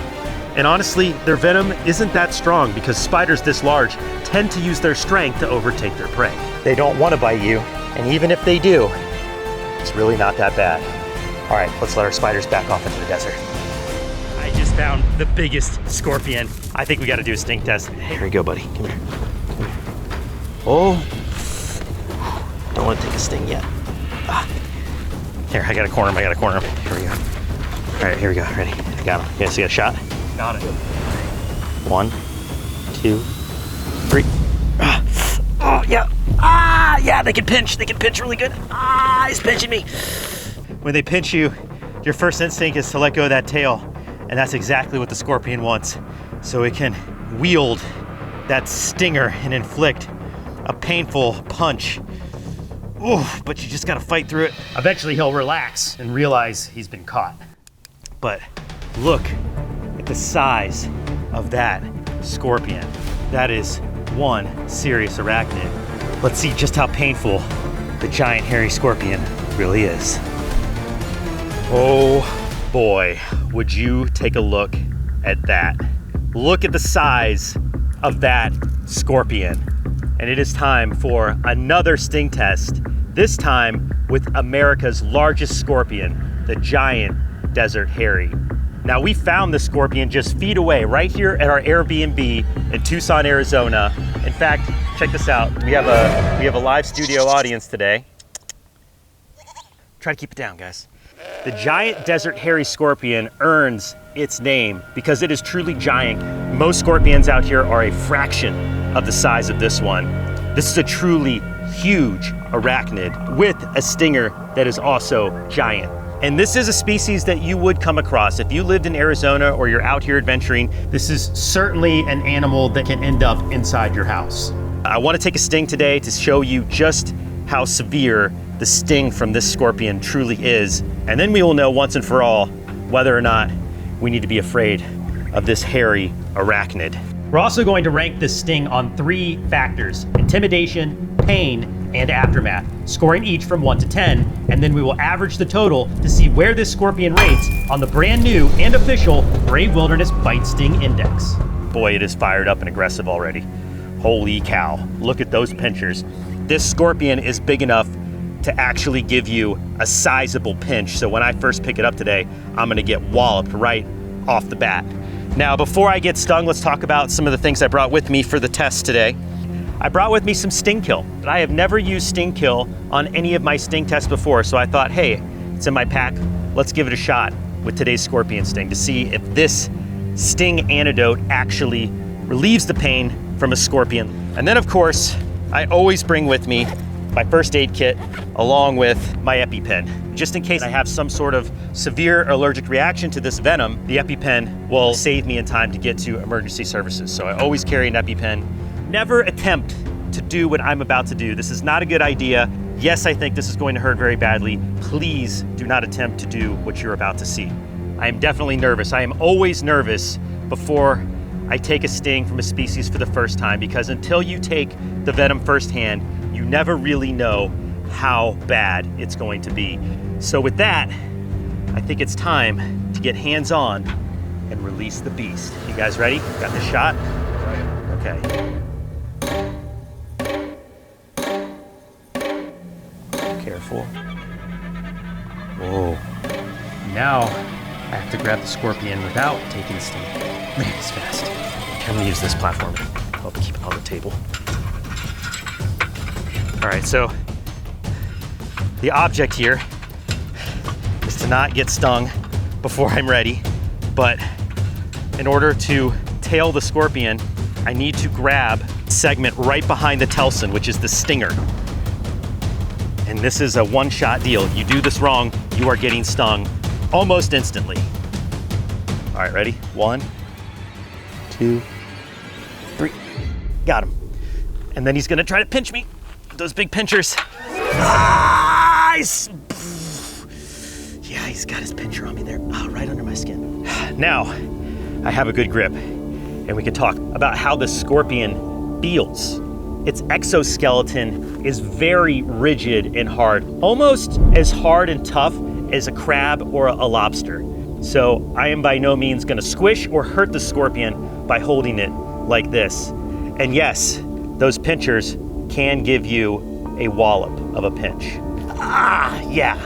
And honestly, their venom isn't that strong because spiders this large tend to use their strength to overtake their prey. They don't want to bite you, and even if they do, it's really not that bad. All right, let's let our spiders back off into the desert. I just found the biggest scorpion. I think we got to do a sting test. Here you go, buddy. Come here. Oh, don't want to take a sting yet. Here, I got to corner him. Here we go. All right, here we go. Ready? I got him. Yes, you got a shot? Got it. 1, 2, 3. Oh, yeah. Yeah, they can pinch. They can pinch really good. He's pinching me. When they pinch you, your first instinct is to let go of that tail. And that's exactly what the scorpion wants. So it can wield that stinger and inflict a painful punch. Ooh, but you just gotta fight through it. Eventually he'll relax and realize he's been caught. But look at the size of that scorpion. That is one serious arachnid. Let's see just how painful the giant hairy scorpion really is. Oh boy, would you take a look at that. Look at the size of that scorpion. And it is time for another sting test, this time with America's largest scorpion, the giant desert hairy. Now we found the scorpion just feet away, right here at our Airbnb in Tucson, Arizona. In fact, check this out. We have a live studio audience today. Try to keep it down, guys. The giant desert hairy scorpion earns its name because it is truly giant. Most scorpions out here are a fraction of the size of this one. This is a truly huge arachnid with a stinger that is also giant. And this is a species that you would come across. If you lived in Arizona or you're out here adventuring, this is certainly an animal that can end up inside your house. I want to take a sting today to show you just how severe the sting from this scorpion truly is. And then we will know once and for all whether or not we need to be afraid of this hairy arachnid. We're also going to rank this sting on 3 factors: intimidation, pain, and aftermath, scoring each from 1 to 10, and then we will average the total to see where this scorpion rates on the brand new and official Brave Wilderness Bite Sting Index. Boy, it is fired up and aggressive already. Holy cow, look at those pinchers. This scorpion is big enough to actually give you a sizable pinch, so when I first pick it up today, I'm gonna get walloped right off the bat. Now, before I get stung, let's talk about some of the things I brought with me for the test today. I brought with me some Sting Kill. I have never used Sting Kill on any of my sting tests before, so I thought, hey, it's in my pack. Let's give it a shot with today's scorpion sting to see if this sting antidote actually relieves the pain from a scorpion. And then, of course, I always bring with me my first aid kit along with my EpiPen. Just in case I have some sort of severe allergic reaction to this venom, the EpiPen will save me in time to get to emergency services. So I always carry an EpiPen. Never attempt to do what I'm about to do. This is not a good idea. Yes, I think this is going to hurt very badly. Please do not attempt to do what you're about to see. I am definitely nervous. I am always nervous before I take a sting from a species for the first time, because until you take the venom firsthand, you never really know how bad it's going to be. So with that, I think it's time to get hands-on and release the beast. You guys ready? Got the shot? Okay. Careful. Whoa. Now I have to grab the scorpion without taking sting. Man, it's fast. I'm gonna use this platform to help keep it on the table. All right, so the object here is to not get stung before I'm ready, but in order to tail of the scorpion, I need to grab segment right behind the telson, which is the stinger. And this is a one-shot deal. You do this wrong, you are getting stung almost instantly. All right, ready? 1, 2, 3. Got him. And then he's gonna try to pinch me with those big pinchers. Ah, yeah, he's got his pincher on me there. Oh, right under my skin. Now, I have a good grip, and we can talk about how the scorpion feels. Its exoskeleton is very rigid and hard, almost as hard and tough as a crab or a lobster. So I am by no means gonna squish or hurt the scorpion by holding it like this. And yes, those pinchers can give you a wallop of a pinch. Ah, yeah.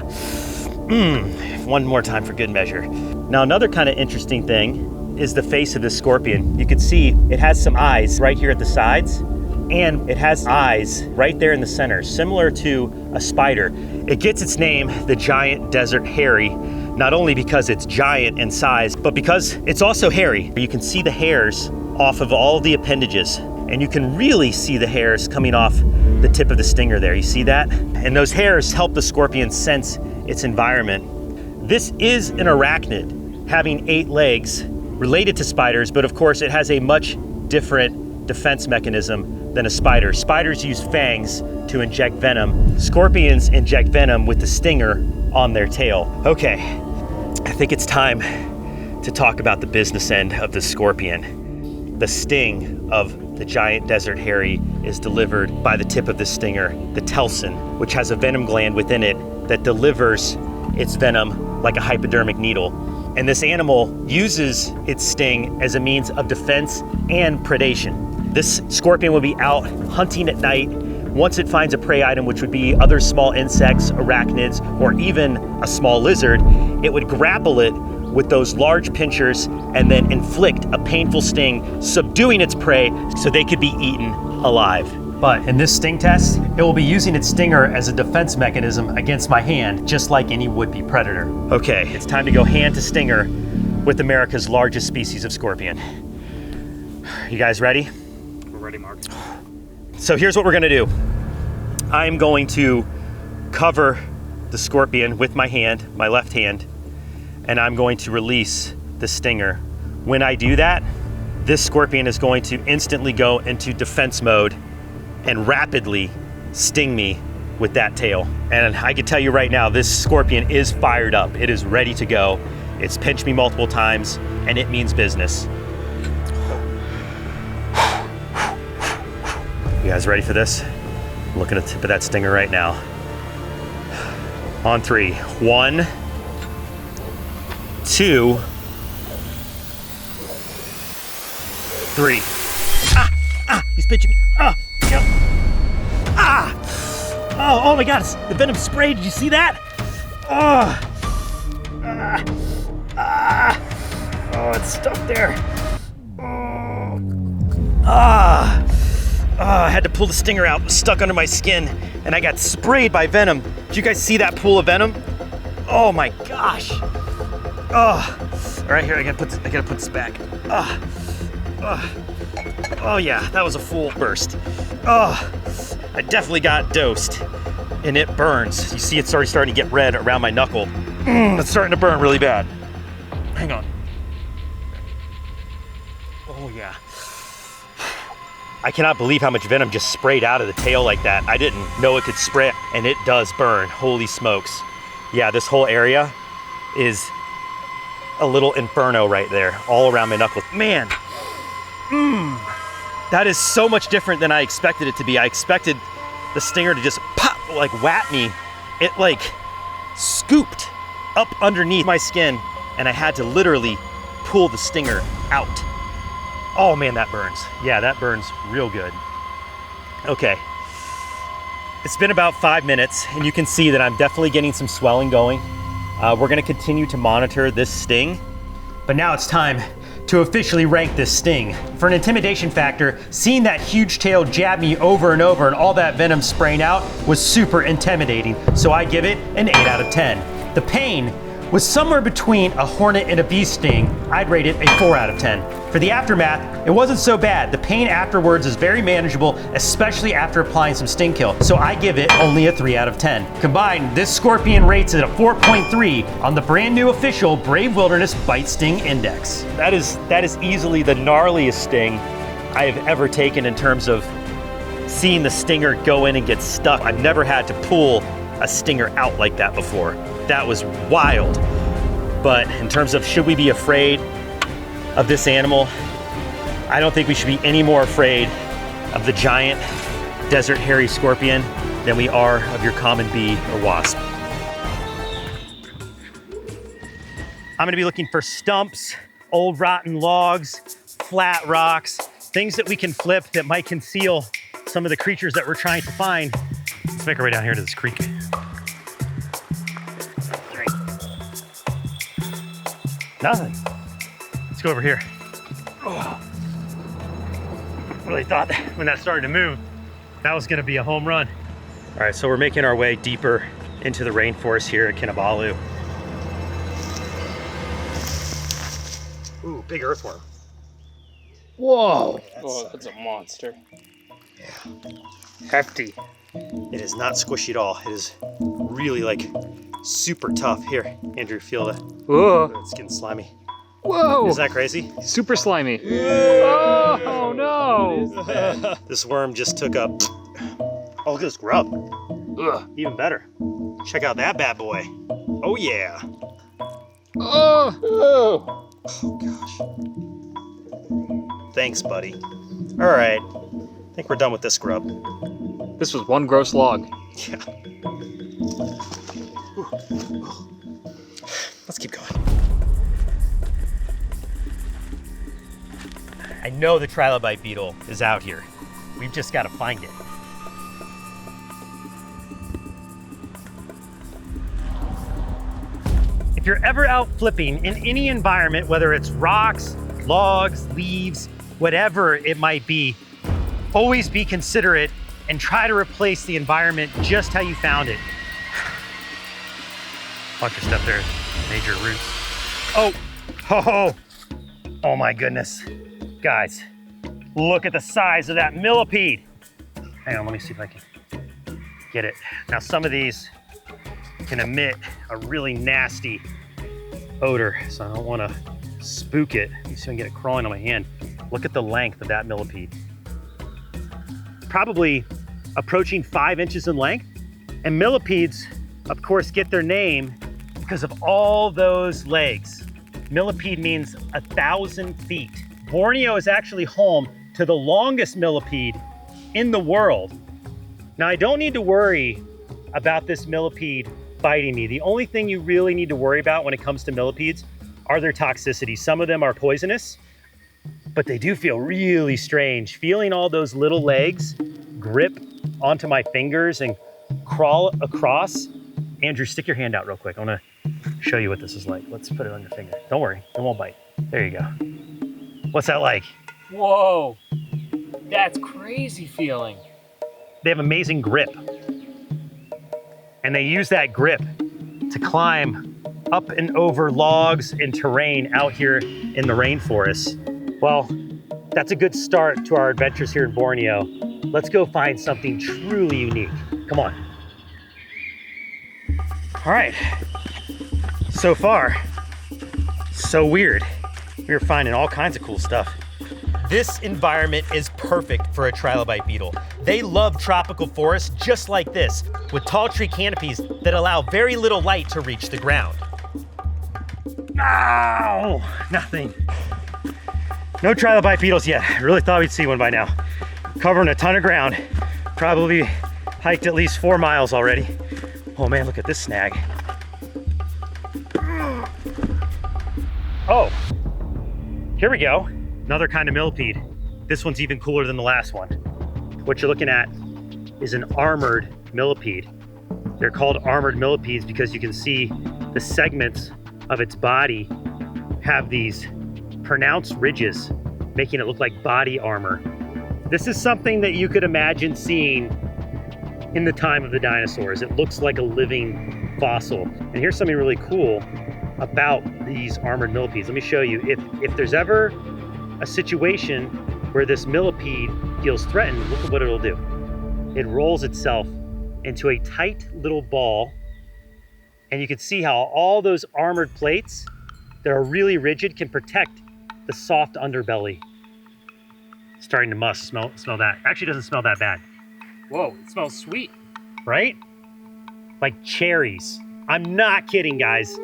One more time for good measure. Now, another kind of interesting thing is the face of this scorpion. You can see it has some eyes right here at the sides, and it has eyes right there in the center, similar to a spider. It gets its name, the giant desert hairy, not only because it's giant in size, but because it's also hairy. You can see the hairs off of all the appendages, and you can really see the hairs coming off the tip of the stinger there. You see that? And those hairs help the scorpion sense its environment. This is an arachnid, having 8 legs, related to spiders, but of course it has a much different defense mechanism than a spider. Spiders use fangs to inject venom. Scorpions inject venom with the stinger on their tail. Okay, I think it's time to talk about the business end of the scorpion. The sting of the giant desert hairy is delivered by the tip of the stinger, the telson, which has a venom gland within it that delivers its venom like a hypodermic needle. And this animal uses its sting as a means of defense and predation. This scorpion will be out hunting at night. Once it finds a prey item, which would be other small insects, arachnids, or even a small lizard, it would grapple it with those large pinchers and then inflict a painful sting, subduing its prey so they could be eaten alive. But in this sting test, it will be using its stinger as a defense mechanism against my hand, just like any would-be predator. Okay, it's time to go hand to stinger with America's largest species of scorpion. You guys ready? We're ready, Mark. So here's what we're gonna do. I'm going to cover the scorpion with my hand, my left hand, and I'm going to release the stinger. When I do that, this scorpion is going to instantly go into defense mode and rapidly sting me with that tail. And I can tell you right now, this scorpion is fired up. It is ready to go. It's pinched me multiple times, and it means business. You guys ready for this? I'm looking at the tip of that stinger right now. On 3. 1, 2, 3. He's pinching me. Yep. Oh my God, the venom spray, did you see that? Oh, it's stuck there. I had to pull the stinger out, it was stuck under my skin, and I got sprayed by venom. Did you guys see that pool of venom? Oh my gosh. All right, here, I gotta put this back. Oh yeah, that was a full burst. I definitely got dosed, and it burns. You see it's already starting to get red around my knuckle. It's starting to burn really bad. Hang on. Oh yeah. I cannot believe how much venom just sprayed out of the tail like that. I didn't know it could spray, and it does burn. Holy smokes. Yeah, this whole area is a little inferno right there, all around my knuckles. Man, that is so much different than I expected it to be. I expected the stinger to just pop, like whap me. It like scooped up underneath my skin, and I had to literally pull the stinger out. Oh man, that burns. Yeah, that burns real good. Okay, it's been about 5 minutes, and you can see that I'm definitely getting some swelling going. We're gonna continue to monitor this sting, but now it's time to officially rank this sting. For an intimidation factor, seeing that huge tail jab me over and over and all that venom spraying out was super intimidating, so I give it an 8 out of 10. The pain Was somewhere between a hornet and a bee sting, I'd rate it a 4 out of 10. For the aftermath, it wasn't so bad. The pain afterwards is very manageable, especially after applying some sting kill. So I give it only a 3 out of 10. Combined, this scorpion rates it a 4.3 on the brand new official Brave Wilderness Bite Sting Index. That is easily the gnarliest sting I have ever taken in terms of seeing the stinger go in and get stuck. I've never had to pull a stinger out like that before. That was wild. But in terms of should we be afraid of this animal, I don't think we should be any more afraid of the giant desert hairy scorpion than we are of your common bee or wasp. I'm gonna be looking for stumps, old rotten logs, flat rocks, things that we can flip that might conceal some of the creatures that we're trying to find. Let's make our way down here to this creek. Nothing. Let's go over here. Oh. Really thought when that started to move, that was gonna be a home run. All right, so we're making our way deeper into the rainforest here at Kinabalu. Ooh, big earthworm. Whoa! Oh, that's a monster. Yeah. Hefty. It is not squishy at all. It is really like super tough. Here, Andrew, feel the Whoa! it's getting slimy. Whoa! Isn't that crazy? Super slimy. Oh no! This worm just took up. Oh, look at this grub. Ugh, even better. Check out that bad boy. Oh yeah. Oh! Oh gosh. Thanks, buddy. All right. I think we're done with this grub. This was one gross log. Yeah. Let's keep going. I know the Trilobite beetle is out here. We've just got to find it. If you're ever out flipping in any environment, whether it's rocks, logs, leaves, whatever it might be, always be considerate and try to replace the environment just how you found it. Bunch of stuff there, major roots. Oh my goodness. Guys, look at the size of that millipede. Hang on, let me see if I can get it. Now some of these can emit a really nasty odor, so I don't want to spook it. You see if I can get it crawling on my hand. Look at the length of that millipede. Probably approaching 5 inches in length. And millipedes, of course, get their name because of all those legs. Millipede means 1,000 feet. Borneo is actually home to the longest millipede in the world. Now, I don't need to worry about this millipede biting me. The only thing you really need to worry about when it comes to millipedes are their toxicity. Some of them are poisonous, but they do feel really strange. Feeling all those little legs grip onto my fingers and crawl across. Andrew, stick your hand out real quick. I wanna show you what this is like. Let's put it on your finger. Don't worry, it won't bite. There you go. What's that like? Whoa! That's crazy feeling. They have amazing grip. And they use that grip to climb up and over logs and terrain out here in the rainforest. Well, that's a good start to our adventures here in Borneo. Let's go find something truly unique. Come on. All right. So far, so weird. We're finding all kinds of cool stuff. This environment is perfect for a trilobite beetle. They love tropical forests just like this, with tall tree canopies that allow very little light to reach the ground. Ow! Nothing. No trilobite beetles yet. I really thought we'd see one by now. Covering a ton of ground. Probably hiked at least 4 miles already. Oh man, look at this snag. Oh, here we go. Another kind of millipede. This one's even cooler than the last one. What you're looking at is an armored millipede. They're called armored millipedes because you can see the segments of its body have these pronounced ridges, making it look like body armor. This is something that you could imagine seeing in the time of the dinosaurs. It looks like a living fossil. And here's something really cool. about these armored millipedes. Let me show you. If there's ever a situation where this millipede feels threatened, look at what it'll do. It rolls itself into a tight little ball, and you can see how all those armored plates that are really rigid can protect the soft underbelly. It's starting to must. Smell that. Actually, doesn't smell that bad. Whoa, it smells sweet. Right? Like cherries. I'm not kidding, guys.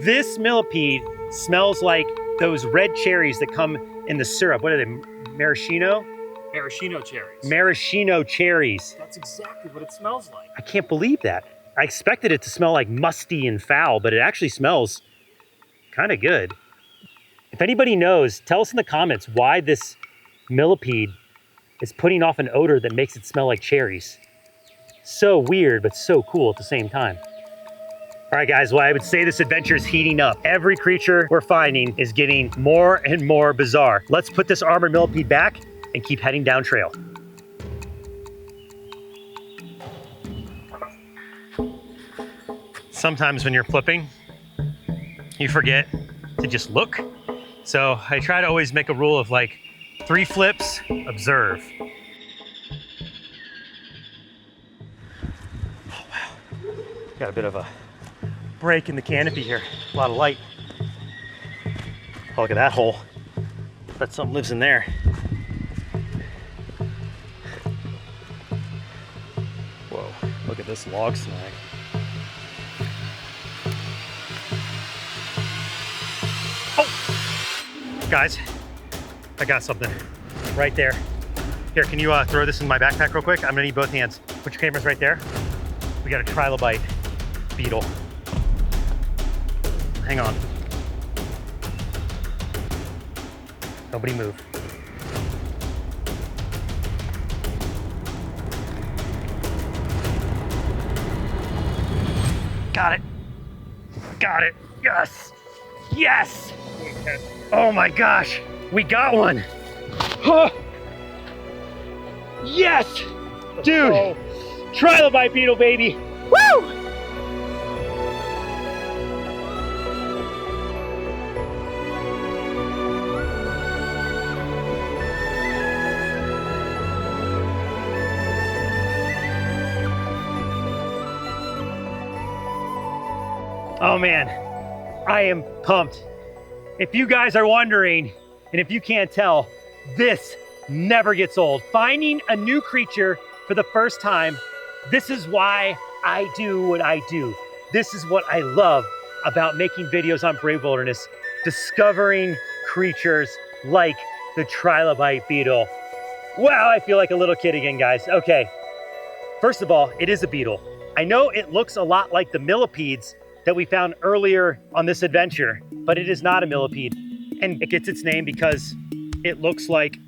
This millipede smells like those red cherries that come in the syrup. What are they? Maraschino? Maraschino cherries. Maraschino cherries. That's exactly what it smells like. I can't believe that. I expected it to smell like musty and foul, but it actually smells kind of good. If anybody knows, tell us in the comments why this millipede is putting off an odor that makes it smell like cherries. So weird, but so cool at the same time. All right, guys, well, I would say this adventure is heating up. Every creature we're finding is getting more and more bizarre. Let's put this armored millipede back and keep heading down trail. Sometimes when you're flipping, you forget to just look. So I try to always make a rule of like 3 flips, observe. Oh, wow. Got a bit of a break in the canopy here. A lot of light. Oh, look at that hole. Bet something lives in there. Whoa, look at this log snag. Oh! Guys, I got something right there. Here, can you throw this in my backpack real quick? I'm gonna need both hands. Put your cameras right there. We got a Trilobite beetle. Hang on. Nobody move. Got it. Got it. Yes. Yes. Oh my gosh. We got one. Huh. Yes. Dude. Oh. Trilobite beetle, baby. Woo! Oh man, I am pumped. If you guys are wondering, and if you can't tell, this never gets old. Finding a new creature for the first time, this is why I do what I do. This is what I love about making videos on Brave Wilderness, discovering creatures like the Trilobite beetle. Wow, I feel like a little kid again, guys. Okay, first of all, it is a beetle. I know it looks a lot like the millipedes that we found earlier on this adventure, but it is not a millipede. And it gets its name because it looks like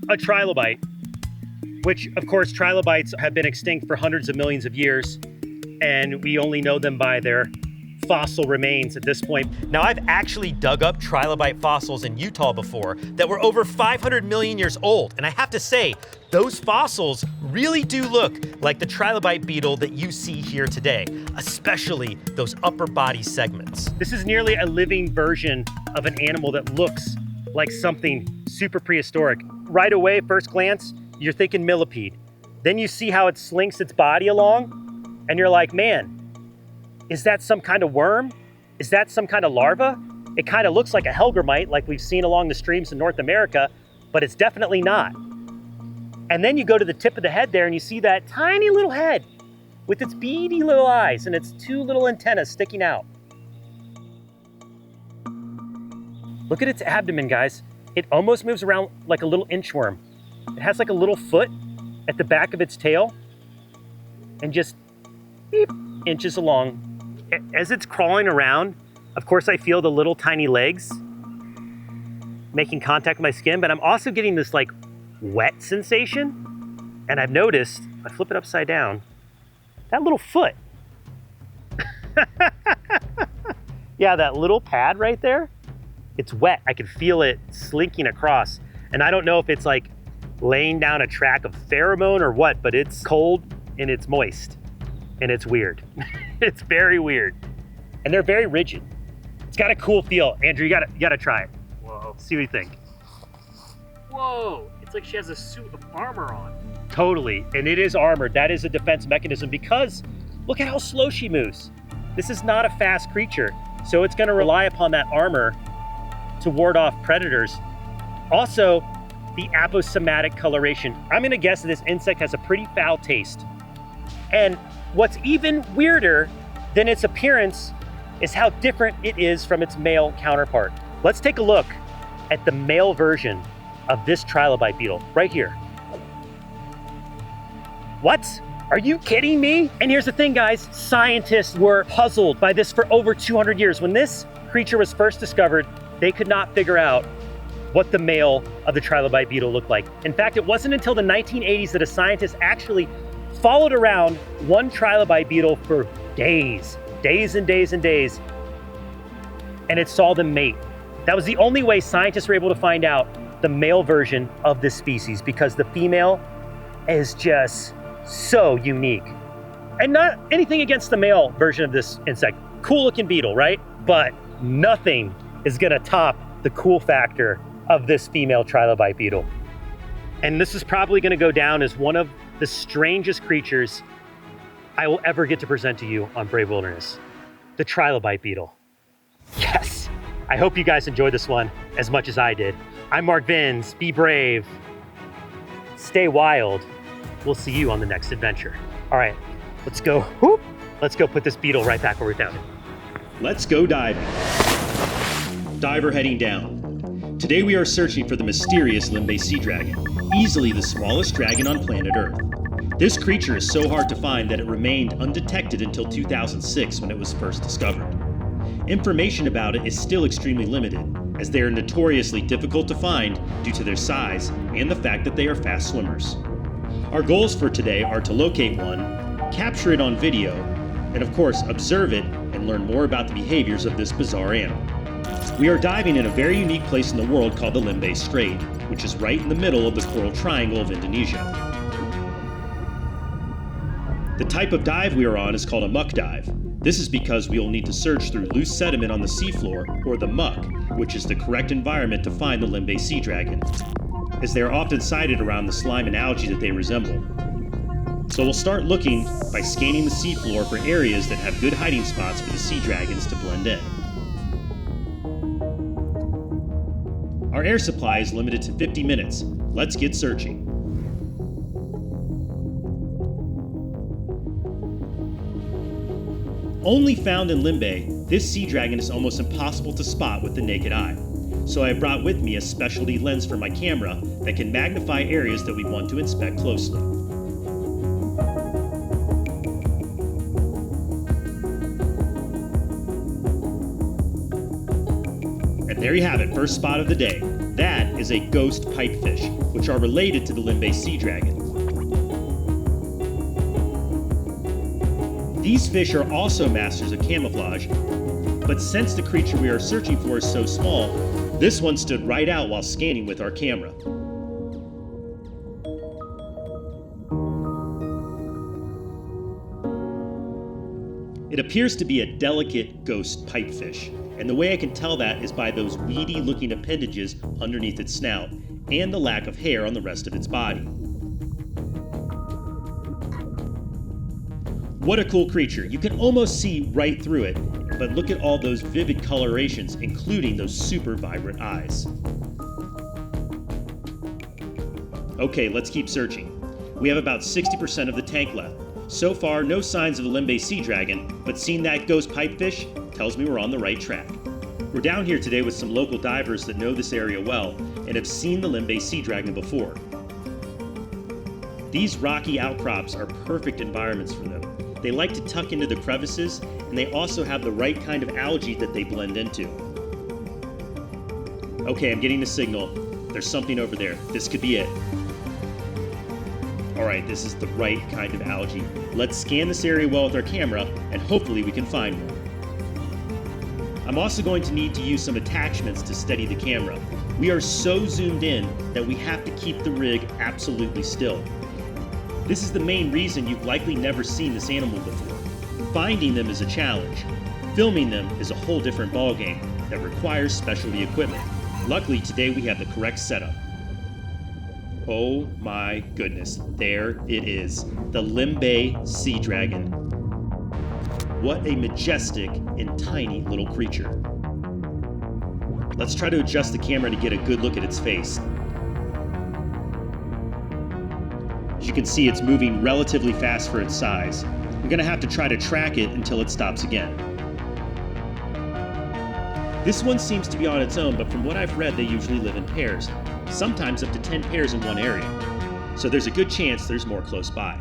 a trilobite, which of course trilobites have been extinct for hundreds of millions of years, and we only know them by their fossil remains at this point. Now, I've actually dug up trilobite fossils in Utah before that were over 500 million years old. And I have to say, those fossils really do look like the trilobite beetle that you see here today, especially those upper body segments. This is nearly a living version of an animal that looks like something super prehistoric. Right away, first glance, you're thinking millipede. Then you see how it slinks its body along, and you're like, man, is that some kind of worm? Is that some kind of larva? It kind of looks like a helgramite like we've seen along the streams in North America, but it's definitely not. And then you go to the tip of the head there and you see that tiny little head with its beady little eyes and its 2 little antennas sticking out. Look at its abdomen, guys. It almost moves around like a little inchworm. It has like a little foot at the back of its tail and just beep, inches along. As it's crawling around, of course I feel the little tiny legs making contact with my skin, but I'm also getting this like wet sensation. And I've noticed, if I flip it upside down, that little foot. Yeah, that little pad right there, it's wet. I can feel it slinking across. And I don't know if it's like laying down a track of pheromone or what, but it's cold and it's moist and it's weird. It's very weird. And they're very rigid. It's got a cool feel. Andrew, you gotta try it. Whoa. See what you think. Whoa. It's like she has a suit of armor on. Totally, and it is armored. That is a defense mechanism because look at how slow she moves. This is not a fast creature, so it's gonna rely upon that armor to ward off predators. Also, the aposematic coloration. I'm gonna guess that this insect has a pretty foul taste. And what's even weirder than its appearance is how different it is from its male counterpart. Let's take a look at the male version of this trilobite beetle right here. What? Are you kidding me? And here's the thing, guys. Scientists were puzzled by this for over 200 years. When this creature was first discovered, they could not figure out what the male of the trilobite beetle looked like. In fact, it wasn't until the 1980s that a scientist actually followed around one trilobite beetle for days and days and days, and it saw them mate. That was the only way scientists were able to find out the male version of this species, because the female is just so unique. And not anything against the male version of this insect. Cool looking beetle, right? But nothing is gonna top the cool factor of this female trilobite beetle. And this is probably gonna go down as one of the strangest creatures I will ever get to present to you on Brave Wilderness, the trilobite beetle. Yes! I hope you guys enjoyed this one as much as I did. I'm Mark Vins. Be brave. Stay wild. We'll see you on the next adventure. All right, let's go. Whoop. Let's go put this beetle right back where we found it. Let's go diving. Diver heading down. Today we are searching for the mysterious Lembeh Sea Dragon, easily the smallest dragon on planet Earth. This creature is so hard to find that it remained undetected until 2006 when it was first discovered. Information about it is still extremely limited, as they are notoriously difficult to find due to their size and the fact that they are fast swimmers. Our goals for today are to locate one, capture it on video, and of course observe it and learn more about the behaviors of this bizarre animal. We are diving in a very unique place in the world called the Lembeh Strait, which is right in the middle of the Coral Triangle of Indonesia. The type of dive we are on is called a MUCK dive. This is because we will need to search through loose sediment on the seafloor, or the muck, which is the correct environment to find the Lembeh Sea Dragon, as they are often sighted around the slime and algae that they resemble. So we'll start looking by scanning the seafloor for areas that have good hiding spots for the sea dragons to blend in. Our air supply is limited to 50 minutes. Let's get searching. Only found in Lembeh, this sea dragon is almost impossible to spot with the naked eye. So I brought with me a specialty lens for my camera that can magnify areas that we want to inspect closely. And there you have it, first spot of the day. That is a ghost pipefish, which are related to the Lembeh Sea Dragon. These fish are also masters of camouflage, but since the creature we are searching for is so small, this one stood right out while scanning with our camera. It appears to be a delicate ghost pipefish, and the way I can tell that is by those weedy looking appendages underneath its snout, and the lack of hair on the rest of its body. What a cool creature. You can almost see right through it, but look at all those vivid colorations, including those super vibrant eyes. Okay, let's keep searching. We have about 60% of the tank left. So far, no signs of the Lembeh Sea Dragon, but seeing that ghost pipefish tells me we're on the right track. We're down here today with some local divers that know this area well and have seen the Lembeh Sea Dragon before. These rocky outcrops are perfect environments for them. They like to tuck into the crevices, and they also have the right kind of algae that they blend into. Okay, I'm getting the signal. There's something over there. This could be it. All right, this is the right kind of algae. Let's scan this area well with our camera, and hopefully we can find one. I'm also going to need to use some attachments to steady the camera. We are so zoomed in that we have to keep the rig absolutely still. This is the main reason you've likely never seen this animal before. Finding them is a challenge. Filming them is a whole different ballgame that requires specialty equipment. Luckily, today we have the correct setup. Oh my goodness, there it is, the Lembeh Sea Dragon. What a majestic and tiny little creature. Let's try to adjust the camera to get a good look at its face. As you can see, it's moving relatively fast for its size. I'm gonna have to try to track it until it stops again. This one seems to be on its own, but from what I've read, they usually live in pairs, sometimes up to 10 pairs in one area. So there's a good chance there's more close by.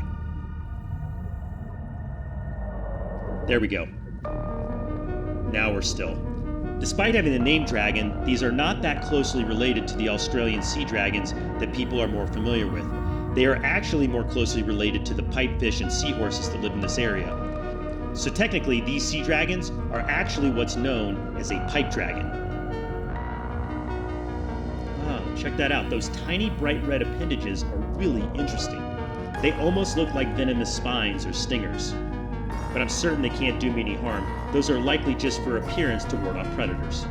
There we go. Now we're still. Despite having the name dragon, these are not that closely related to the Australian sea dragons that people are more familiar with. They are actually more closely related to the pipefish and seahorses that live in this area. So technically, these sea dragons are actually what's known as a pipe dragon. Oh, check that out. Those tiny bright red appendages are really interesting. They almost look like venomous spines or stingers. But I'm certain they can't do me any harm. Those are likely just for appearance to ward off predators.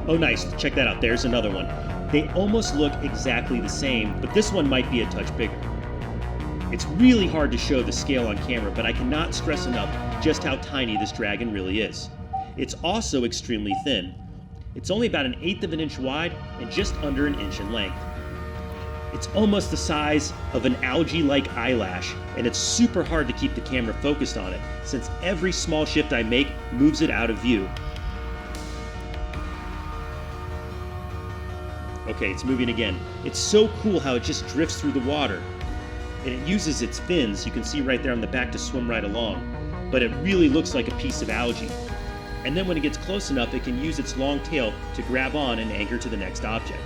Oh nice, check that out, there's another one. They almost look exactly the same, but this one might be a touch bigger. It's really hard to show the scale on camera, but I cannot stress enough just how tiny this dragon really is. It's also extremely thin. It's only about 1/8 of an inch wide and just under 1 inch in length. It's almost the size of an algae-like eyelash, and it's super hard to keep the camera focused on it, since every small shift I make moves it out of view. Okay, it's moving again. It's so cool how it just drifts through the water. And it uses its fins, you can see right there on the back, to swim right along. But it really looks like a piece of algae. And then when it gets close enough, it can use its long tail to grab on and anchor to the next object.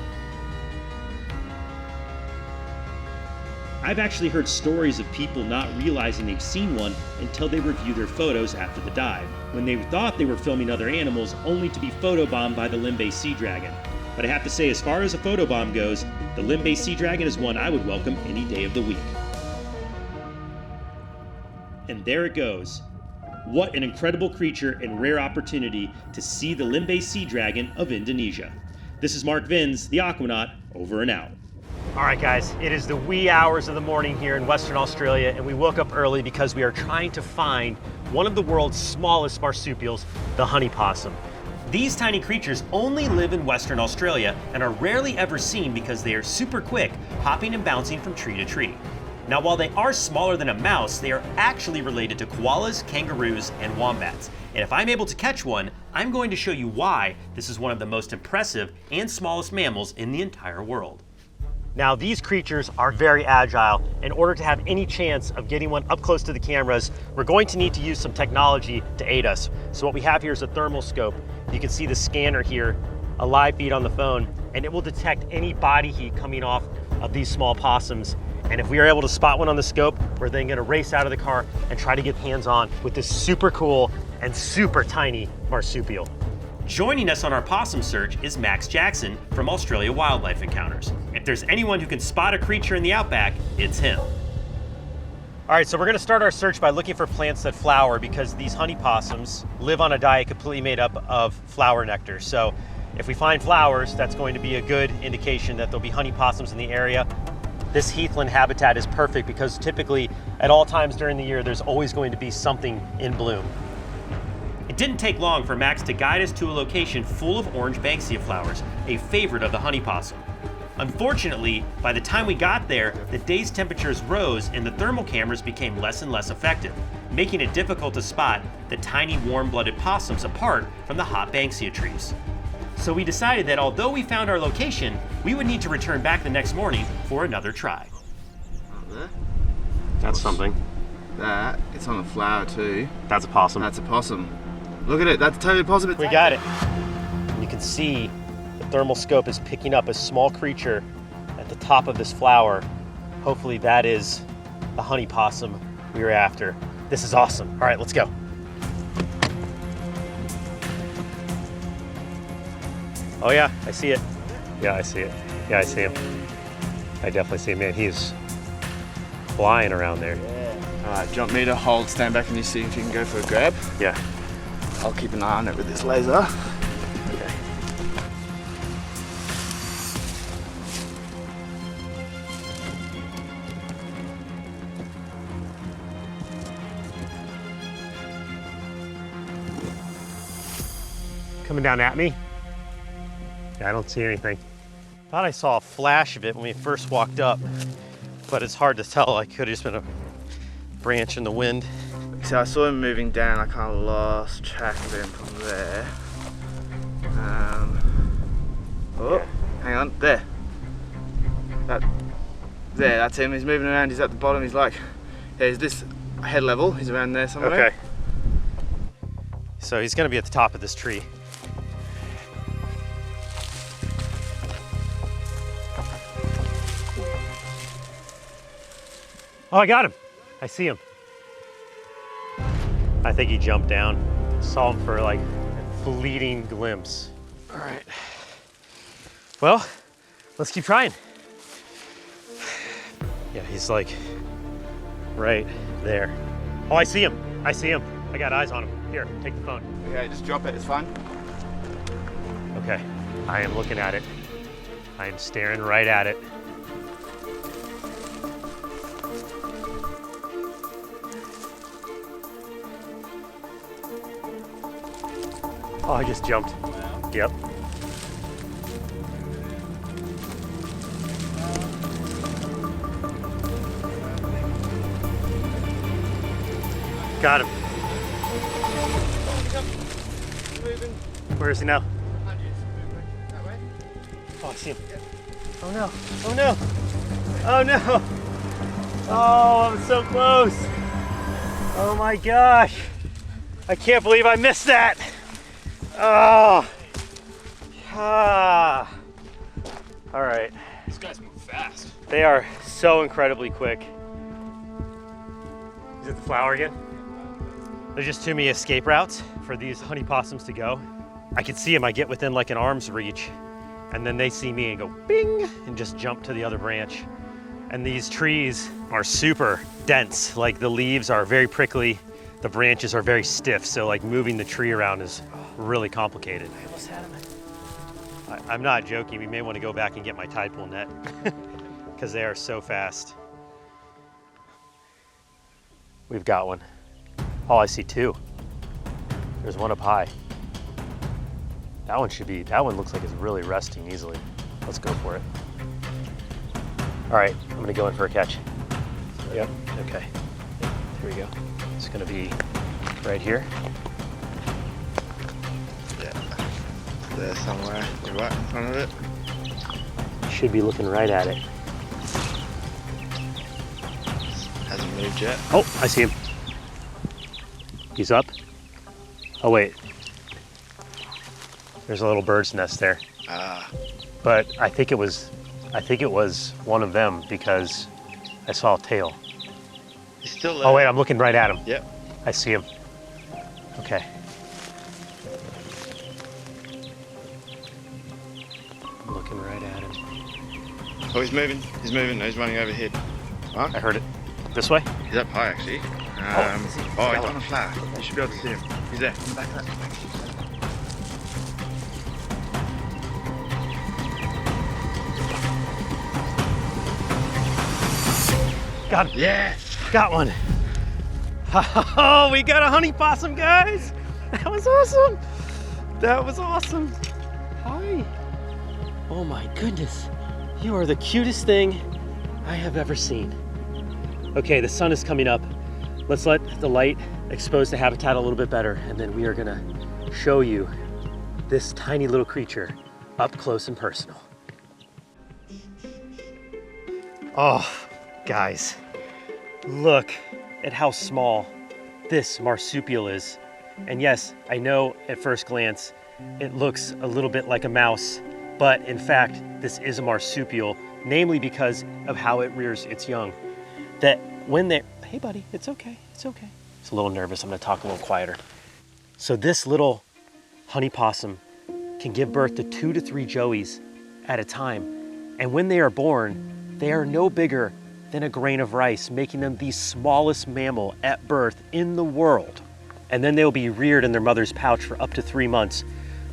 I've actually heard stories of people not realizing they've seen one until they review their photos after the dive, when they thought they were filming other animals only to be photobombed by the Lembeh Sea Dragon. But I have to say, as far as a photobomb goes, the Lembeh Sea Dragon is one I would welcome any day of the week. And there it goes. What an incredible creature and rare opportunity to see the Lembeh Sea Dragon of Indonesia. This is Mark Vins, the Aquanaut, over and out. All right, guys, it is the wee hours of the morning here in Western Australia, and we woke up early because we are trying to find one of the world's smallest marsupials, the honey possum. These tiny creatures only live in Western Australia and are rarely ever seen because they are super quick, hopping and bouncing from tree to tree. Now, while they are smaller than a mouse, they are actually related to koalas, kangaroos, and wombats. And if I'm able to catch one, I'm going to show you why this is one of the most impressive and smallest mammals in the entire world. Now, these creatures are very agile. In order to have any chance of getting one up close to the cameras, we're going to need to use some technology to aid us. So what we have here is a thermal scope. You can see the scanner here, a live feed on the phone, and it will detect any body heat coming off of these small possums. And if we are able to spot one on the scope, we're then gonna race out of the car and try to get hands-on with this super cool and super tiny marsupial. Joining us on our possum search is Max Jackson from Australia Wildlife Encounters. If there's anyone who can spot a creature in the outback, it's him. All right, so we're gonna start our search by looking for plants that flower, because these honey possums live on a diet completely made up of flower nectar. So if we find flowers, that's going to be a good indication that there'll be honey possums in the area. This heathland habitat is perfect because typically at all times during the year, there's always going to be something in bloom. It didn't take long for Max to guide us to a location full of orange banksia flowers, a favorite of the honey possum. Unfortunately, by the time we got there, the day's temperatures rose and the thermal cameras became less and less effective, making it difficult to spot the tiny warm-blooded possums apart from the hot banksia trees. So we decided that although we found our location, we would need to return back the next morning for another try. There. That's something. That, it's on a flower too. That's a possum. That's a possum. Look at it, that's totally a possum. We got it. You can see the thermal scope is picking up a small creature at the top of this flower. Hopefully that is the honey possum we were after. This is awesome. All right, let's go. Oh yeah, I see it. Yeah, I see it. Yeah, I see him. I definitely see him, man. He's flying around there. Yeah. Alright, do you want me to hold, stand back and you see if you can go for a grab? Yeah. I'll keep an eye on it with this laser. Okay. Coming down at me? Yeah, I don't see anything. Thought I saw a flash of it when we first walked up, but it's hard to tell. It could have just been a branch in the wind. So I saw him moving down, I kind of lost track of him from there. Oh, hang on, there. There, that's him. He's moving around, he's at the bottom. He's like, there's this head level, he's around there somewhere. Okay. So he's gonna be at the top of this tree. Oh, I got him. I see him. I think he jumped down. Saw him for like a fleeting glimpse. All right. Well, let's keep trying. Yeah, he's like right there. Oh, I see him. I see him. I got eyes on him. Here, take the phone. Okay, just drop it, it's fine. Okay, I am looking at it. I am staring right at it. Oh, I just jumped. Yep. Got him. Where is he now? Oh, I see him. Oh no. Oh no. Oh no. Oh, I'm so close. Oh my gosh. I can't believe I missed that. Oh. Ah. All right. These guys move fast. They are so incredibly quick. Is it the flower again? There's just too many escape routes for these honey possums to go. I can see them, I get within like an arm's reach, and then they see me and go bing, and just jump to the other branch. And these trees are super dense. Like the leaves are very prickly, the branches are very stiff, so like moving the tree around is really complicated. I almost had him. I'm not joking, we may want to go back and get my tide pool net, because they are so fast. We've got one. Oh, I see two. There's one up high. That one looks like it's really resting easily. Let's go for it. All right, I'm gonna go in for a catch. Yep, okay. Here we go. It's gonna be right here. Yeah. There somewhere. You're right in front of it. Should be looking right at it. Hasn't moved yet. Oh, I see him. He's up. Oh wait. There's a little bird's nest there. Ah. But I think it was one of them because I saw a tail. He's still there. Oh wait, I'm looking right at him. Yep. I see him. Okay. I'm looking right at him. Oh, he's moving. He's moving. No, he's running overhead. Huh? I heard it. This way? He's up high, actually. He's on a flat. You should be able to see him. He's there. In the back of that. Got him. Yes! Got one. Oh, we got a honey possum, guys. That was awesome. That was awesome. Hi. Oh my goodness. You are the cutest thing I have ever seen. Okay, the sun is coming up. Let's let the light expose the habitat a little bit better, and then we are gonna show you this tiny little creature up close and personal. Oh, guys, look at how small this marsupial is. And yes, I know at first glance, it looks a little bit like a mouse, but in fact, this is a marsupial, namely because of how it rears its young. That when they're, hey buddy, it's okay, it's okay. It's a little nervous, I'm gonna talk a little quieter. So this little honey possum can give birth to 2 to 3 joeys at a time. And when they are born, they are no bigger than a grain of rice, making them the smallest mammal at birth in the world. And then they'll be reared in their mother's pouch for up to 3 months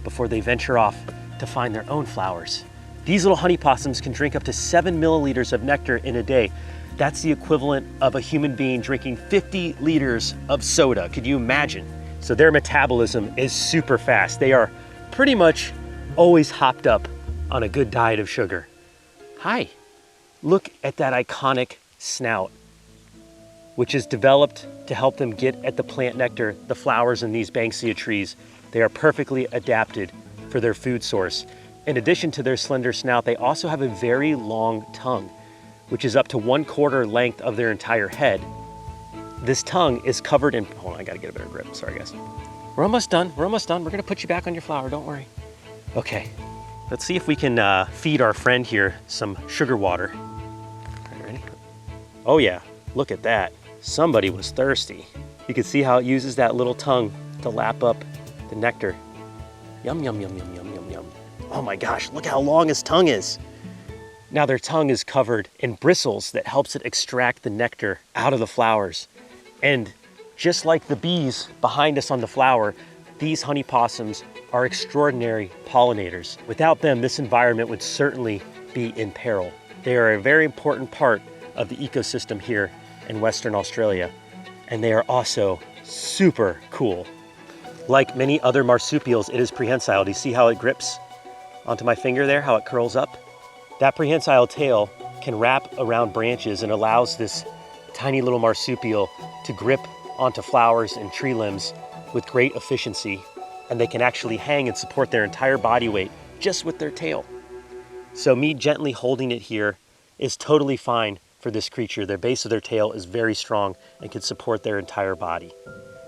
before they venture off to find their own flowers. These little honey possums can drink up to 7 milliliters of nectar in a day. That's the equivalent of a human being drinking 50 liters of soda. Could you imagine? So their metabolism is super fast. They are pretty much always hopped up on a good diet of sugar. Hi, look at that iconic snout, which is developed to help them get at the plant nectar, the flowers in these banksia trees. They are perfectly adapted for their food source. In addition to their slender snout, they also have a very long tongue, which is up to 1/4 length of their entire head. This tongue is covered in, hold on, I gotta get a better grip, sorry guys. We're almost done, we're almost done. We're gonna put you back on your flower, don't worry. Okay, let's see if we can feed our friend here some sugar water. All right, ready? Oh yeah, look at that. Somebody was thirsty. You can see how it uses that little tongue to lap up the nectar. Yum, yum, yum, yum, yum, yum, yum. Oh my gosh, look how long his tongue is. Now their tongue is covered in bristles that helps it extract the nectar out of the flowers. And just like the bees behind us on the flower, these honey possums are extraordinary pollinators. Without them, this environment would certainly be in peril. They are a very important part of the ecosystem here in Western Australia, and they are also super cool. Like many other marsupials, it is prehensile. Do you see how it grips onto my finger there, how it curls up? That prehensile tail can wrap around branches and allows this tiny little marsupial to grip onto flowers and tree limbs with great efficiency, and they can actually hang and support their entire body weight just with their tail. So me gently holding it here is totally fine for this creature. Their base of their tail is very strong and can support their entire body.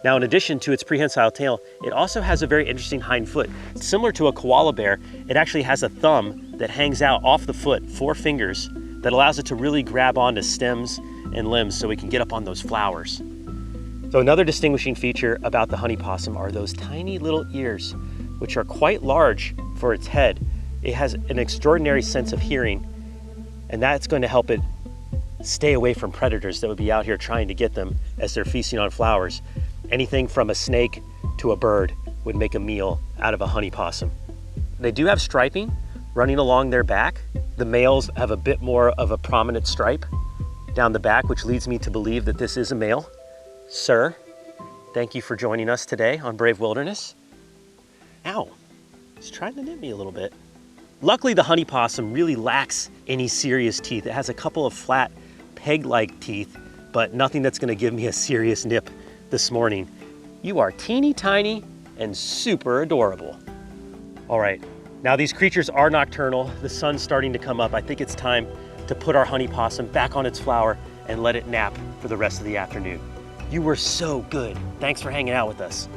Now, in addition to its prehensile tail, it also has a very interesting hind foot. Similar to a koala bear, it actually has a thumb that hangs out off the foot, 4 fingers, that allows it to really grab onto stems and limbs so it can get up on those flowers. So another distinguishing feature about the honey possum are those tiny little ears, which are quite large for its head. It has an extraordinary sense of hearing, and that's going to help it stay away from predators that would be out here trying to get them as they're feasting on flowers. Anything from a snake to a bird would make a meal out of a honey possum. They do have striping running along their back. The males have a bit more of a prominent stripe down the back, which leads me to believe that this is a male. Sir, thank you for joining us today on Brave Wilderness. Ow, he's trying to nip me a little bit. Luckily, the honey possum really lacks any serious teeth. It has a couple of flat peg-like teeth, but nothing that's gonna give me a serious nip this morning. You are teeny tiny and super adorable. All right, now these creatures are nocturnal. The sun's starting to come up. I think it's time to put our honey possum back on its flower and let it nap for the rest of the afternoon. You were so good. Thanks for hanging out with us.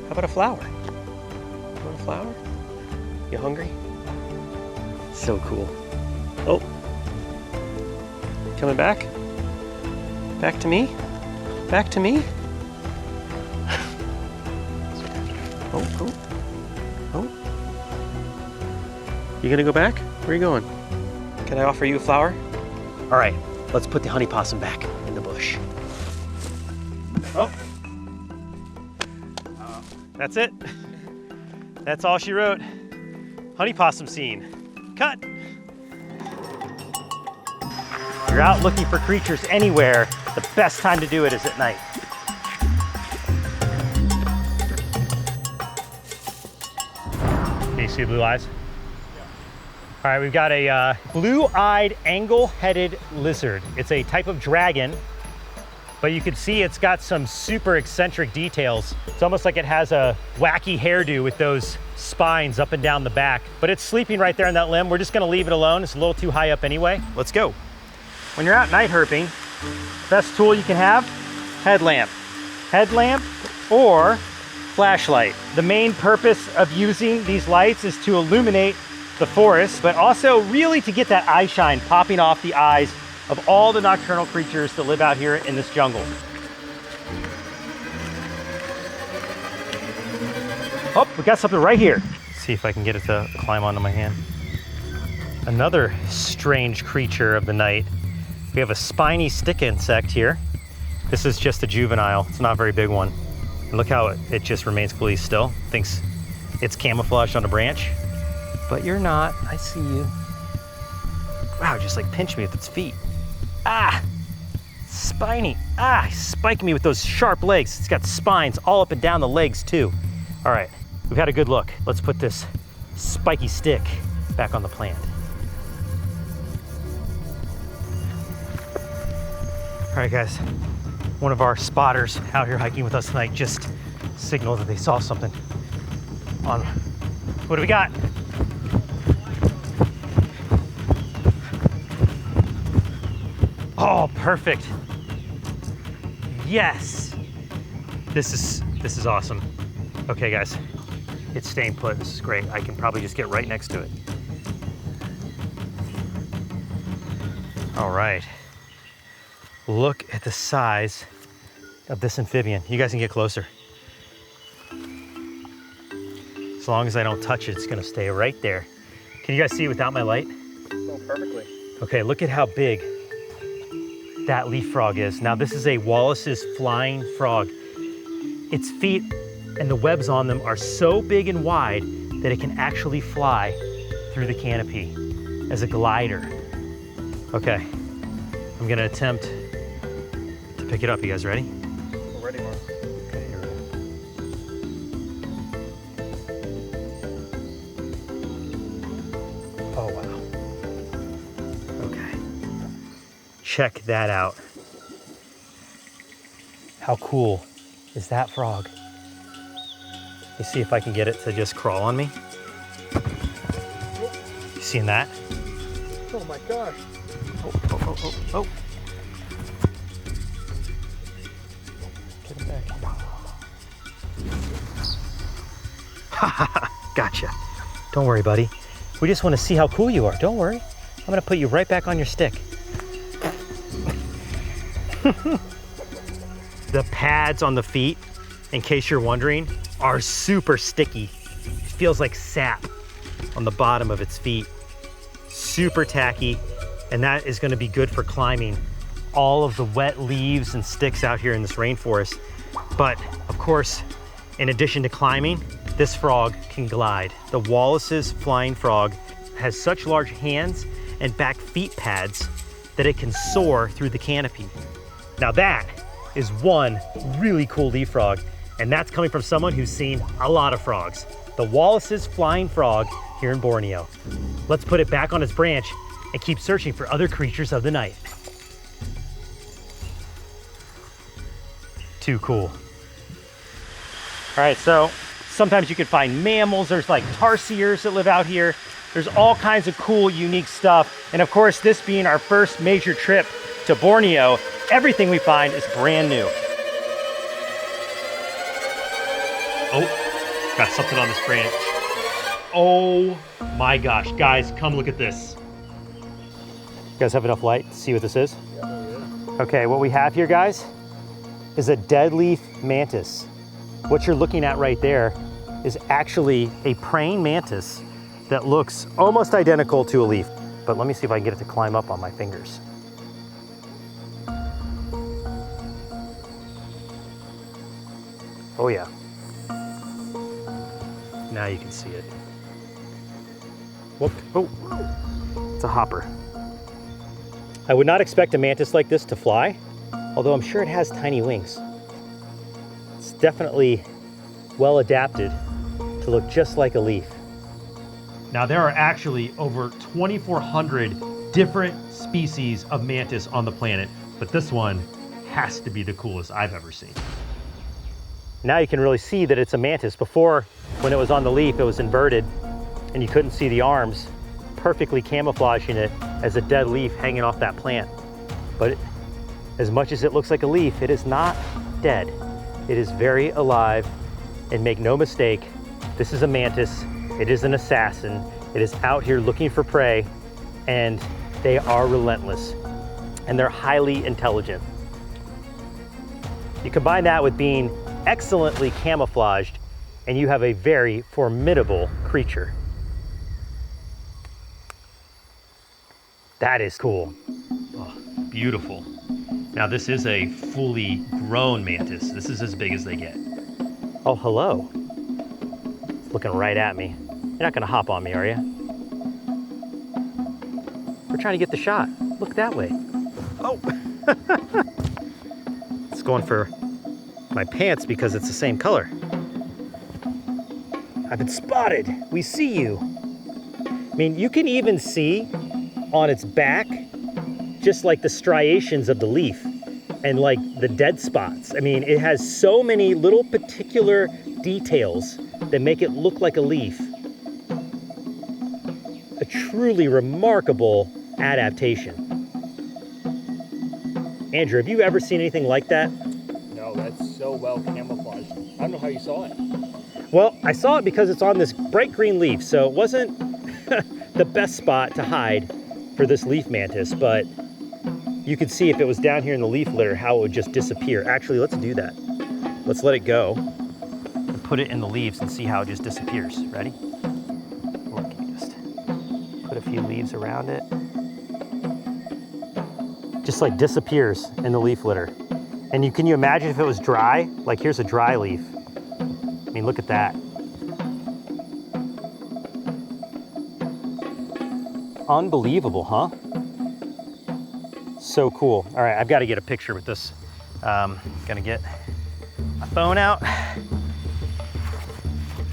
How about a flower? You want a flower? You hungry? So cool. Oh, coming back? Back to me? Back to me? Oh, oh, oh. You gonna go back? Where are you going? Can I offer you a flower? All right, let's put the honey possum back in the bush. Oh. That's it. That's all she wrote. Honey possum scene. Cut. If you're out looking for creatures anywhere, the best time to do it is at night. Can you see the blue eyes? Yeah. All right, we've got a blue-eyed angle-headed lizard. It's a type of dragon, but you can see it's got some super eccentric details. It's almost like it has a wacky hairdo with those spines up and down the back, but it's sleeping right there on that limb. We're just gonna leave it alone. It's a little too high up anyway. Let's go. When you're out night herping, best tool you can have, headlamp. Headlamp or flashlight. The main purpose of using these lights is to illuminate the forest, but also really to get that eye shine popping off the eyes of all the nocturnal creatures that live out here in this jungle. Oh, we got something right here. Let's see if I can get it to climb onto my hand. Another strange creature of the night. We have a spiny stick insect here. This is just a juvenile. It's not a very big one. And look how it just remains completely still. Thinks it's camouflaged on a branch. But you're not. I see you. Wow, just like pinched me with its feet. Ah! Spiny. Ah, spiked me with those sharp legs. It's got spines all up and down the legs too. All right, we've had a good look. Let's put this spiky stick back on the plant. All right, guys. One of our spotters out here hiking with us tonight just signaled that they saw something on. What do we got? Oh, perfect. Yes. This is awesome. Okay, guys, it's staying put. This is great. I can probably just get right next to it. All right. Look at the size of this amphibian. You guys can get closer. As long as I don't touch it, it's gonna stay right there. Can you guys see it without my light? Oh, perfectly. Okay, look at how big that leaf frog is. Now this is a Wallace's flying frog. Its feet and the webs on them are so big and wide that it can actually fly through the canopy as a glider. Okay, I'm gonna attempt to pick it up. You guys ready? We're ready, Mark. Okay, here we go. Oh, wow. Okay. Check that out. How cool is that frog? Let me see if I can get it to just crawl on me. You seen that? Oh my gosh. Oh. Get him back. Gotcha. Don't worry, buddy. We just want to see how cool you are. Don't worry. I'm gonna put you right back on your stick. The pads on the feet, in case you're wondering, are super sticky. It feels like sap on the bottom of its feet. Super tacky, and that is gonna be good for climbing all of the wet leaves and sticks out here in this rainforest. But of course, in addition to climbing, this frog can glide. The Wallace's flying frog has such large hands and back feet pads that it can soar through the canopy. Now that is one really cool leaf frog, and that's coming from someone who's seen a lot of frogs. The Wallace's flying frog here in Borneo. Let's put it back on its branch and keep searching for other creatures of the night. Too cool. All right, so sometimes you can find mammals. There's like tarsiers that live out here. There's all kinds of cool, unique stuff. And of course, this being our first major trip to Borneo, everything we find is brand new. Oh, got something on this branch. Oh my gosh, guys, come look at this. You guys have enough light to see what this is? Okay, what we have here, guys, is a dead leaf mantis. What you're looking at right there is actually a praying mantis that looks almost identical to a leaf. But let me see if I can get it to climb up on my fingers. Oh yeah. Now you can see it. Whoop. Oh, it's a hopper. I would not expect a mantis like this to fly, although I'm sure it has tiny wings. It's definitely well adapted to look just like a leaf. Now there are actually over 2,400 different species of mantis on the planet, but this one has to be the coolest I've ever seen. Now you can really see that it's a mantis. Before, when it was on the leaf, it was inverted and you couldn't see the arms, perfectly camouflaging it as a dead leaf hanging off that plant. But as much as it looks like a leaf, it is not dead. It is very alive, and make no mistake, this is a mantis. It is an assassin. It is out here looking for prey, and they are relentless, and they're highly intelligent. You combine that with being excellently camouflaged, and you have a very formidable creature. That is cool. Oh, beautiful. beautiful. Now this is a fully grown mantis. This is as big as they get. Oh, hello. It's looking right at me. You're not gonna hop on me, are you? We're trying to get the shot. Look that way. Oh. It's going for my pants because it's the same color. I've been spotted. We see you. I mean, you can even see on its back just like the striations of the leaf and like the dead spots. I mean, it has so many little particular details that make it look like a leaf. A truly remarkable adaptation. Andrew, have you ever seen anything like that? No, that's so well camouflaged. I don't know how you saw it. Well, I saw it because it's on this bright green leaf, so it wasn't the best spot to hide for this leaf mantis, but you could see if it was down here in the leaf litter how it would just disappear. Actually, let's do that. Let's let it go and put it in the leaves and see how it just disappears. Ready? Look, you just put a few leaves around it. Just like disappears in the leaf litter. And can you imagine if it was dry? Like here's a dry leaf. I mean, look at that. Unbelievable, huh? So cool. All right, I've got to get a picture with this. Gonna get my phone out.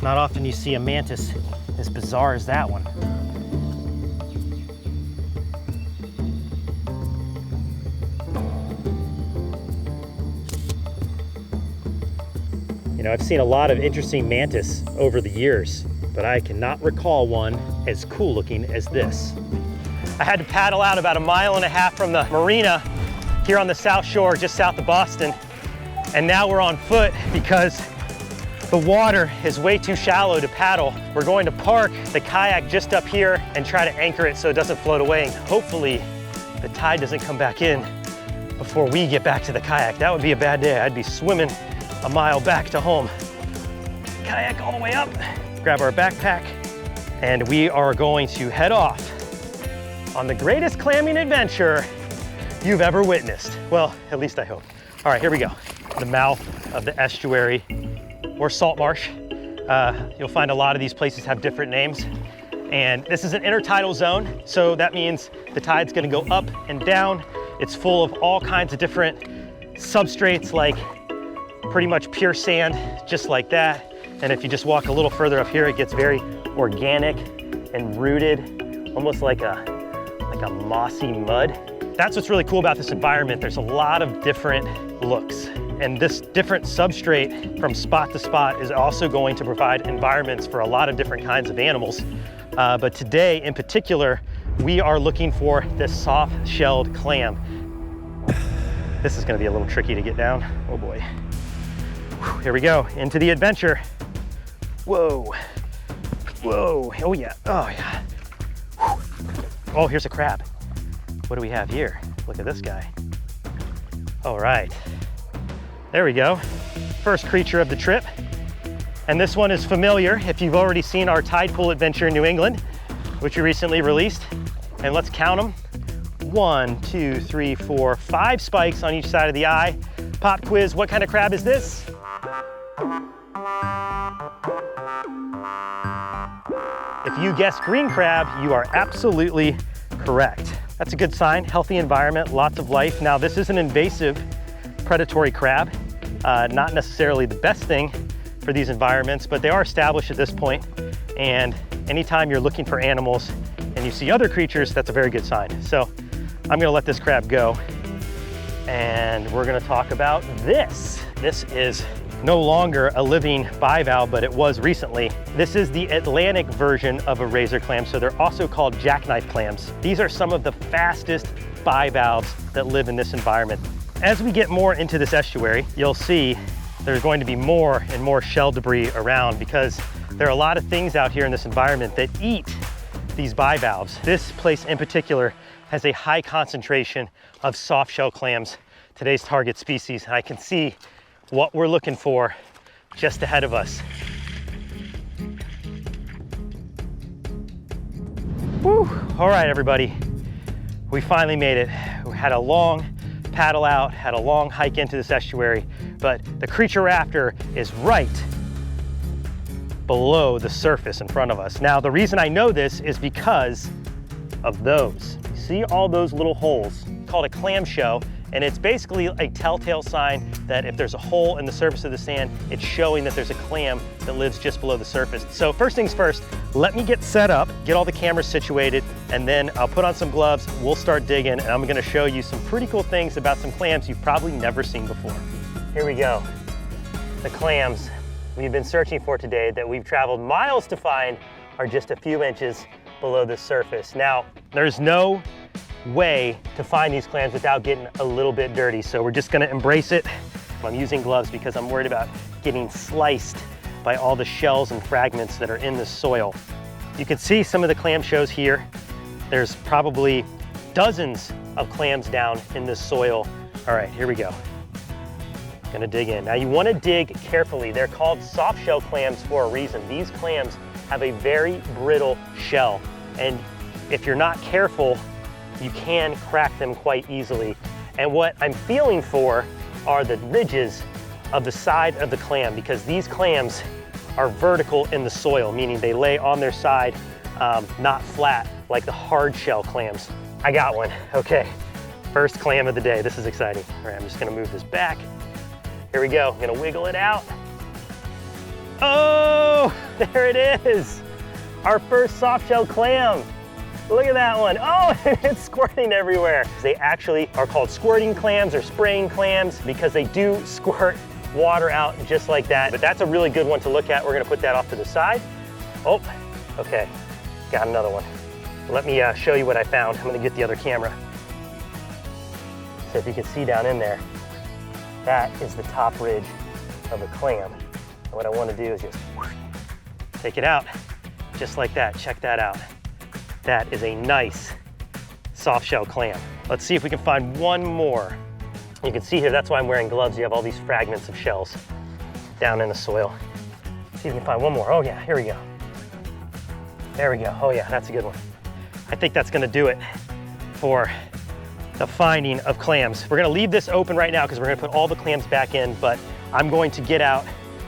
Not often you see a mantis as bizarre as that one. You know, I've seen a lot of interesting mantis over the years, but I cannot recall one as cool looking as this. I had to paddle out about 1.5 miles from the marina here on the South Shore, just south of Boston. And now we're on foot because the water is way too shallow to paddle. We're going to park the kayak just up here and try to anchor it so it doesn't float away. Hopefully the tide doesn't come back in before we get back to the kayak. That would be a bad day. I'd be swimming 1 mile back to home. Kayak all the way up, grab our backpack, and we are going to head off on the greatest clamming adventure you've ever witnessed. Well, at least I hope. All right, here we go. The mouth of the estuary or salt marsh. You'll find a lot of these places have different names. And this is an intertidal zone, so that means the tide's gonna go up and down. It's full of all kinds of different substrates, like pretty much pure sand, just like that. And if you just walk a little further up here, it gets very organic and rooted, almost like a mossy mud. That's what's really cool about this environment. There's a lot of different looks. And this different substrate from spot to spot is also going to provide environments for a lot of different kinds of animals. But today in particular, we are looking for this soft-shelled clam. This is gonna be a little tricky to get down. Oh boy. Whew, here we go, into the adventure. Whoa, whoa, oh yeah, oh yeah. Whew. Oh, here's a crab. What do we have here? Look at this guy. All right, there we go. First creature of the trip. And this one is familiar if you've already seen our tide pool adventure in New England, which we recently released. And let's count them. 1, 2, 3, 4, 5 spikes on each side of the eye. Pop quiz, what kind of crab is this? If you guessed green crab, you are absolutely correct. That's a good sign, healthy environment, lots of life. Now this is an invasive predatory crab, not necessarily the best thing for these environments, but they are established at this point. And anytime you're looking for animals and you see other creatures, that's a very good sign. So I'm gonna let this crab go and we're gonna talk about this. This is no longer a living bivalve, but it was recently. This is the Atlantic version of a razor clam, so they're also called jackknife clams. These are some of the fastest bivalves that live in this environment. As we get more into this estuary, you'll see there's going to be more and more shell debris around because there are a lot of things out here in this environment that eat these bivalves. This place in particular has a high concentration of soft shell clams, today's target species. And I can see what we're looking for just ahead of us. Woo. All right, everybody. We finally made it. We had a long paddle out, had a long hike into this estuary, but the creature raptor is right below the surface in front of us. Now, the reason I know this is because of those. You see all those little holes? It's called a clamshell, and it's basically a telltale sign that if there's a hole in the surface of the sand, it's showing that there's a clam that lives just below the surface. So first things first, let me get set up, get all the cameras situated, and then I'll put on some gloves, we'll start digging, and I'm gonna show you some pretty cool things about some clams you've probably never seen before. Here we go, the clams we've been searching for today that we've traveled miles to find are just a few inches below the surface. Now, there's no way to find these clams without getting a little bit dirty, so we're just gonna embrace it. I'm using gloves because I'm worried about getting sliced by all the shells and fragments that are in the soil. You can see some of the clam shows here. There's probably dozens of clams down in this soil. All right, here we go. Gonna dig in. Now you wanna dig carefully. They're called soft shell clams for a reason. These clams have a very brittle shell, and if you're not careful, you can crack them quite easily. And what I'm feeling for are the ridges of the side of the clam, because these clams are vertical in the soil, meaning they lay on their side, not flat like the hard shell clams. I got one, okay. First clam of the day, this is exciting. All right, I'm just gonna move this back. Here we go, I'm gonna wiggle it out. Oh, there it is. Our first soft shell clam. Look at that one. Oh, it's squirting everywhere. They actually are called squirting clams or spraying clams because they do squirt water out just like that. But that's a really good one to look at. We're gonna put that off to the side. Oh, okay, got another one. Let me show you what I found. I'm gonna get the other camera. So if you can see down in there, that is the top ridge of a clam. And what I wanna do is just take it out, just like that. Check that out. That is a nice soft shell clam. Let's see if we can find one more. You can see here, that's why I'm wearing gloves. You have all these fragments of shells down in the soil. Let's see if we can find one more. Oh yeah, here we go. There we go. Oh yeah, that's a good one. I think that's gonna do it for the finding of clams. We're gonna leave this open right now because we're gonna put all the clams back in, but I'm going to get out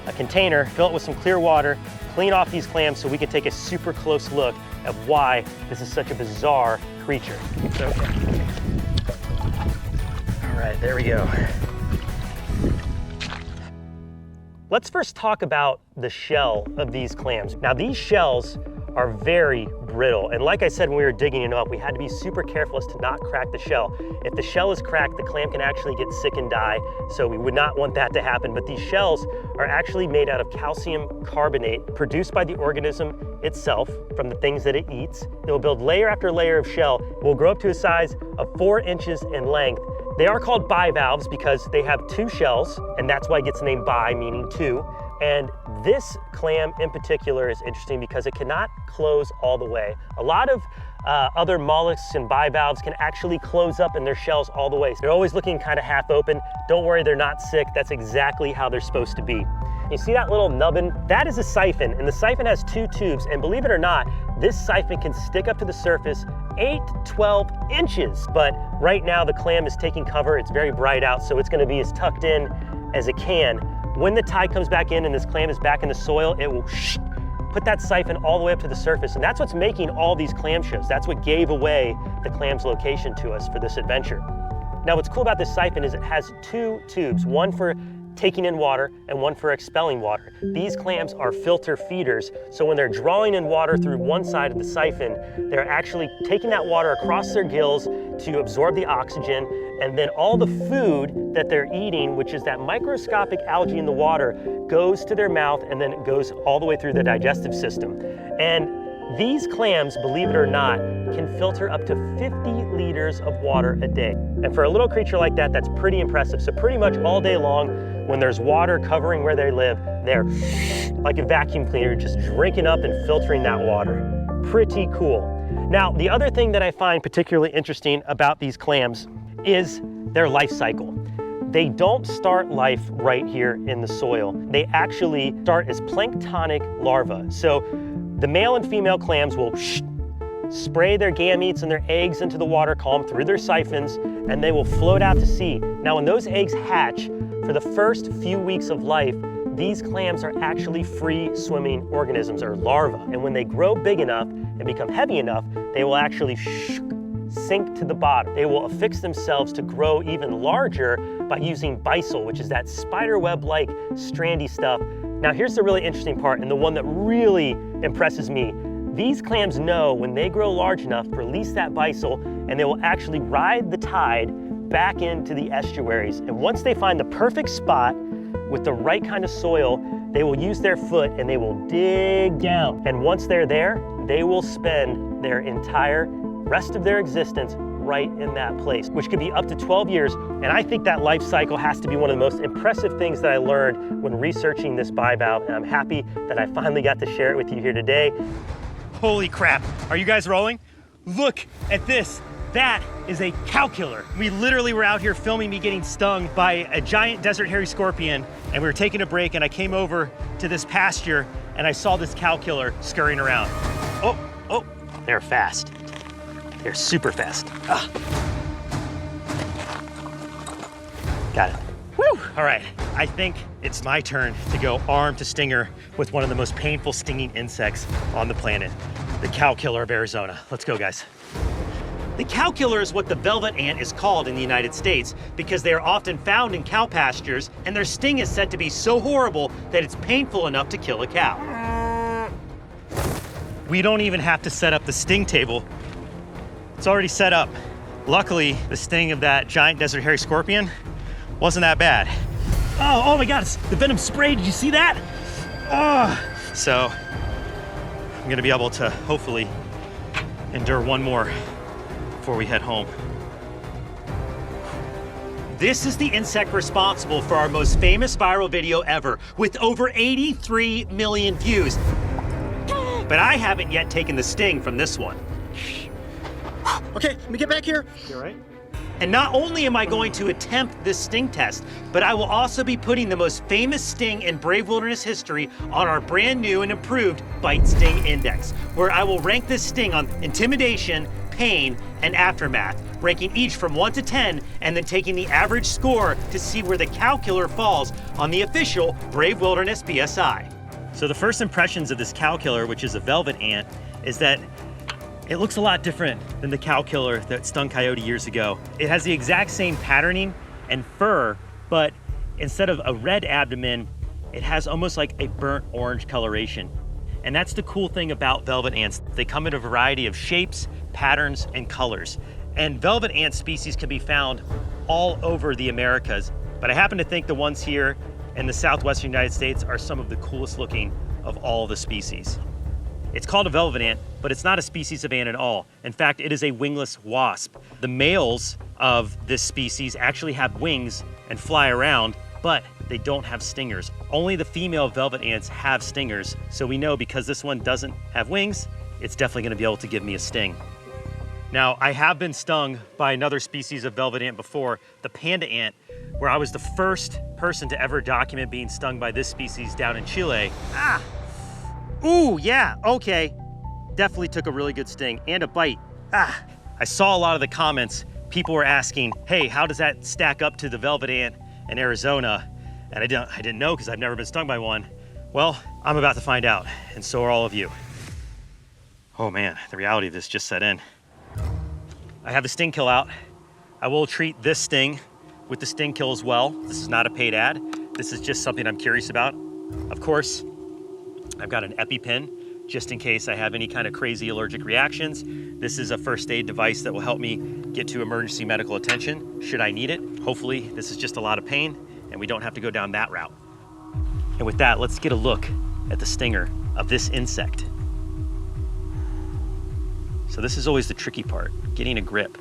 a container, fill it with some clear water, clean off these clams so we can take a super close look at why this is such a bizarre creature. Okay. All right, there we go. Let's first talk about the shell of these clams. Now these shells are very brittle, and like I said when we were digging it up, we had to be super careful as to not crack the shell. If the shell is cracked, the clam can actually get sick and die, so we would not want that to happen. But these shells are actually made out of calcium carbonate produced by the organism itself from the things that it eats. It will build layer after layer of shell. It will grow up to a size of 4 inches in length. They are called bivalves because they have 2 shells, and that's why it gets the name bi, meaning 2. And this clam in particular is interesting because it cannot close all the way. A lot of other mollusks and bivalves can actually close up in their shells all the way. So they're always looking kind of half open. Don't worry, they're not sick. That's exactly how they're supposed to be. You see that little nubbin? That is a siphon, and the siphon has 2 tubes, and believe it or not, this siphon can stick up to the surface 8 to 12 inches. But right now the clam is taking cover. It's very bright out, so it's gonna be as tucked in as it can. When the tide comes back in and this clam is back in the soil, it will put that siphon all the way up to the surface. And that's what's making all these clam shows. That's what gave away the clam's location to us for this adventure. Now what's cool about this siphon is it has 2 tubes, one for taking in water and one for expelling water. These clams are filter feeders, so when they're drawing in water through one side of the siphon, they're actually taking that water across their gills to absorb the oxygen, and then all the food that they're eating, which is that microscopic algae in the water, goes to their mouth and then it goes all the way through the digestive system. And these clams, believe it or not, can filter up to 50 liters of water a day. And for a little creature like that, that's pretty impressive. So pretty much all day long, when there's water covering where they live, they're like a vacuum cleaner, just drinking up and filtering that water. Pretty cool. Now, the other thing that I find particularly interesting about these clams is their life cycle. They don't start life right here in the soil. They actually start as planktonic larvae. So the male and female clams will spray their gametes and their eggs into the water column through their siphons, and they will float out to sea. Now, when those eggs hatch, for the first few weeks of life, these clams are actually free swimming organisms, or larvae. And when they grow big enough and become heavy enough, they will actually sink to the bottom. They will affix themselves to grow even larger by using byssal, which is that spider web-like strandy stuff. Now, here's the really interesting part, and the one that really impresses me. These clams know when they grow large enough to release that byssal, and they will actually ride the tide back into the estuaries. And once they find the perfect spot with the right kind of soil, they will use their foot and they will dig down. And once they're there, they will spend their entire rest of their existence right in that place, which could be up to 12 years. And I think that life cycle has to be one of the most impressive things that I learned when researching this bivalve. And I'm happy that I finally got to share it with you here today. Holy crap, are you guys rolling? Look at this. That is a cow killer. We literally were out here filming me getting stung by a giant desert hairy scorpion, and we were taking a break, and I came over to this pasture and I saw this cow killer scurrying around. Oh, they're fast. They're super fast. Ah. Got it. Woo! All right, I think it's my turn to go arm to stinger with one of the most painful stinging insects on the planet, the cow killer of Arizona. Let's go, guys. The cow killer is what the velvet ant is called in the United States because they are often found in cow pastures, and their sting is said to be so horrible that it's painful enough to kill a cow. We don't even have to set up the sting table. It's already set up. Luckily, the sting of that giant desert hairy scorpion wasn't that bad. Oh my God, the venom spray, did you see that? Oh. So, I'm gonna be able to hopefully endure one more before we head home. This is the insect responsible for our most famous viral video ever, with over 83 million views. But I haven't yet taken the sting from this one. Okay, let me get back here. You all right? And not only am I going to attempt this sting test, but I will also be putting the most famous sting in Brave Wilderness history on our brand new and improved Bite Sting Index, where I will rank this sting on intimidation, pain, and aftermath, ranking each from 1 to 10, and then taking the average score to see where the cow killer falls on the official Brave Wilderness BSI. So the first impressions of this cow killer, which is a velvet ant, is that it looks a lot different than the cow killer that stung coyote years ago. It has the exact same patterning and fur, but instead of a red abdomen, it has almost like a burnt orange coloration. And that's the cool thing about velvet ants. They come in a variety of shapes, patterns, and colors. And velvet ant species can be found all over the Americas, but I happen to think the ones here in the southwestern United States are some of the coolest looking of all the species. It's called a velvet ant, but it's not a species of ant at all. In fact, it is a wingless wasp. The males of this species actually have wings and fly around, but they don't have stingers. Only the female velvet ants have stingers, so we know because this one doesn't have wings, it's definitely gonna be able to give me a sting. Now, I have been stung by another species of velvet ant before, the panda ant, where I was the first person to ever document being stung by this species down in Chile. Ah! Ooh, yeah, okay. Definitely took a really good sting and a bite. Ah! I saw a lot of the comments. People were asking, hey, how does that stack up to the velvet ant in Arizona? And I didn't know because I've never been stung by one. Well, I'm about to find out, and so are all of you. Oh man, the reality of this just set in. I have the sting kill out. I will treat this sting with the sting kill as well. This is not a paid ad. This is just something I'm curious about. Of course, I've got an EpiPen just in case I have any kind of crazy allergic reactions. This is a first aid device that will help me get to emergency medical attention should I need it. Hopefully this is just a lot of pain and we don't have to go down that route. And with that, let's get a look at the stinger of this insect. So this is always the tricky part, getting a grip.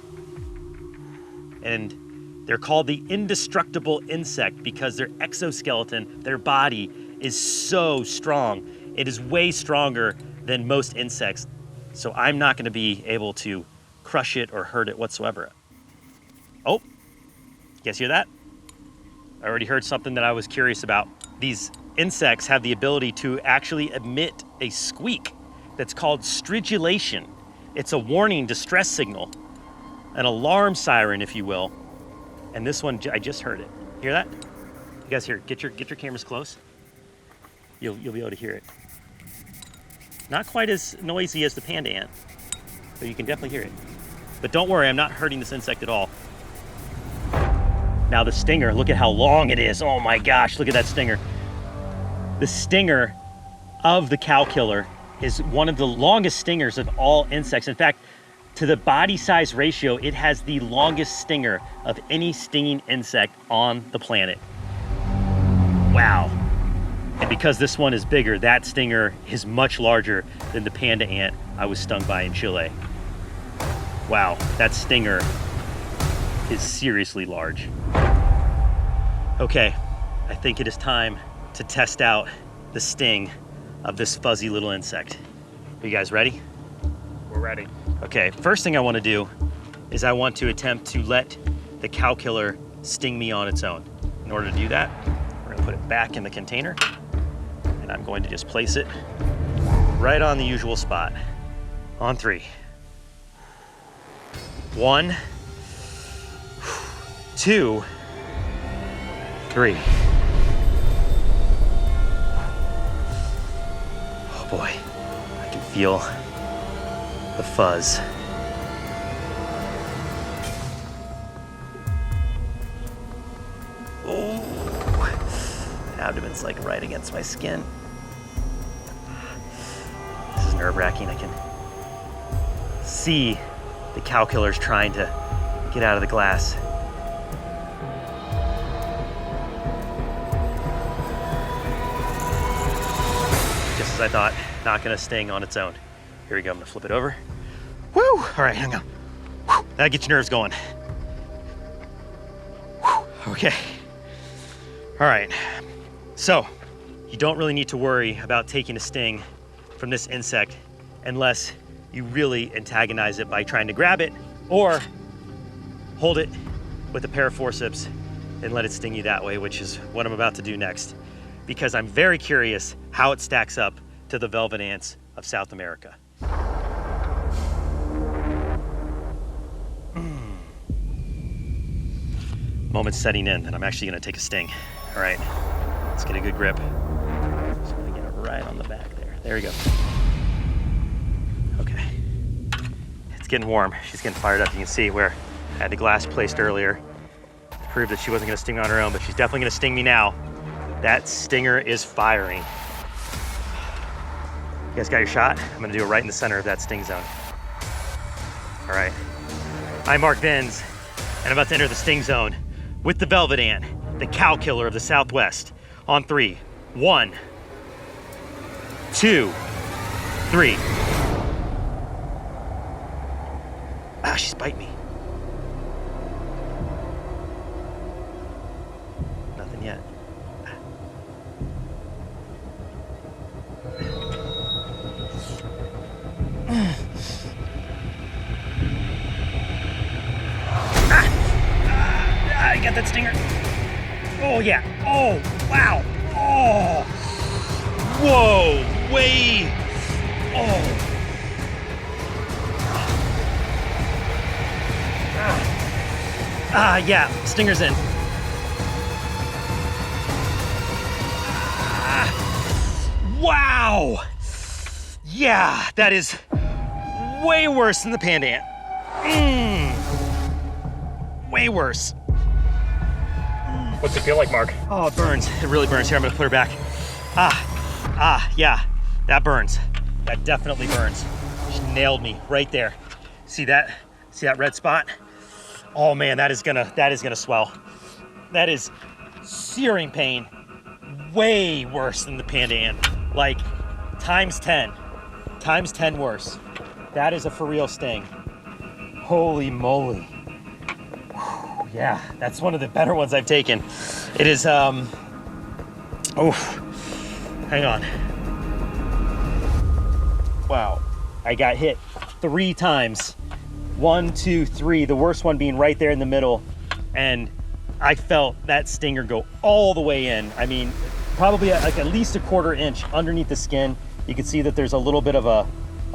And they're called the indestructible insect because their exoskeleton, their body, is so strong. It is way stronger than most insects. So I'm not gonna be able to crush it or hurt it whatsoever. Oh, you guys hear that? I already heard something that I was curious about. These insects have the ability to actually emit a squeak that's called stridulation. It's a warning distress signal, an alarm siren, if you will. And this one, I just heard it. Hear that? You guys hear it? Get your cameras close. You'll be able to hear it. Not quite as noisy as the panda ant, but you can definitely hear it. But don't worry, I'm not hurting this insect at all. Now the stinger, look at how long it is. Oh my gosh, look at that stinger. The stinger of the cow killer is one of the longest stingers of all insects. In fact, to the body size ratio, it has the longest stinger of any stinging insect on the planet. Wow. And because this one is bigger, that stinger is much larger than the panda ant I was stung by in Chile. Wow, that stinger is seriously large. Okay, I think it is time to test out the sting of this fuzzy little insect. Are you guys ready? We're ready. Okay, first thing I want to do is I want to attempt to let the cow killer sting me on its own. In order to do that, we're going to put it back in the container, and I'm going to just place it right on the usual spot. On 3. 1, 2, 3. Oh boy, I can feel the fuzz. Oh, abdomen's like right against my skin. This is nerve-wracking. I can see the cow killer's trying to get out of the glass. Just as I thought, not gonna sting on its own. Here we go, I'm gonna flip it over. Woo! All right, hang on. Woo. That'll get your nerves going. Woo. Okay. All right, so you don't really need to worry about taking a sting from this insect unless you really antagonize it by trying to grab it or hold it with a pair of forceps and let it sting you that way, which is what I'm about to do next, because I'm very curious how it stacks up to the velvet ants of South America. Moment's setting in, and I'm actually gonna take a sting. All right, let's get a good grip. Just gonna get it right on the back there. There we go. Okay, it's getting warm. She's getting fired up. You can see where I had the glass placed earlier to prove that she wasn't gonna sting on her own, but she's definitely gonna sting me now. That stinger is firing. You guys got your shot? I'm gonna do it right in the center of that sting zone. All right, I'm Mark Benz, and I'm about to enter the sting zone with the velvet ant, the cow killer of the Southwest. On 3, 1, 2, 3. Ah, she's biting me. Nothing yet. I got that stinger. Oh yeah. Oh, wow. Oh. Whoa. Way. Oh. Yeah, stinger's in. Wow. Yeah, that is way worse than the panda ant. Way worse. What's it feel like, Mark? Oh, it burns. It really burns. Here, I'm gonna put her back. Yeah, that burns. That definitely burns. She nailed me right there. See that? See that red spot? Oh man, that is gonna swell. That is searing pain. Way worse than the panda ant. Like times 10 worse. That is a for real sting. Holy moly. Whew, yeah, that's one of the better ones I've taken. It is, hang on. Wow, I got hit 3 times. 1, 2, 3, the worst one being right there in the middle. And I felt that stinger go all the way in. I mean, probably like at least a 1/4 inch underneath the skin. You can see that there's a little bit of a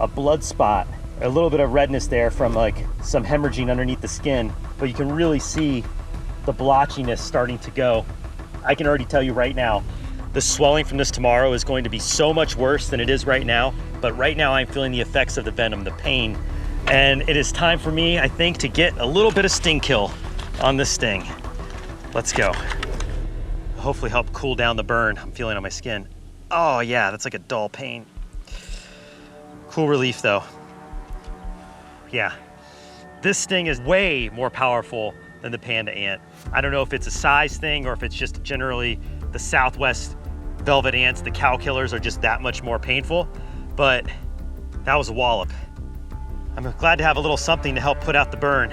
blood spot A little bit of redness there from like some hemorrhaging underneath the skin, but you can really see the blotchiness starting to go. I can already tell you right now, the swelling from this tomorrow is going to be so much worse than it is right now, but right now I'm feeling the effects of the venom, the pain, and it is time for me, I think, to get a little bit of sting kill on this sting. Let's go. Hopefully help cool down the burn I'm feeling on my skin. Oh yeah, that's like a dull pain. Cool relief though. Yeah, this sting is way more powerful than the panda ant. I don't know if it's a size thing or if it's just generally the Southwest velvet ants, the cow killers, are just that much more painful, but that was a wallop. I'm glad to have a little something to help put out the burn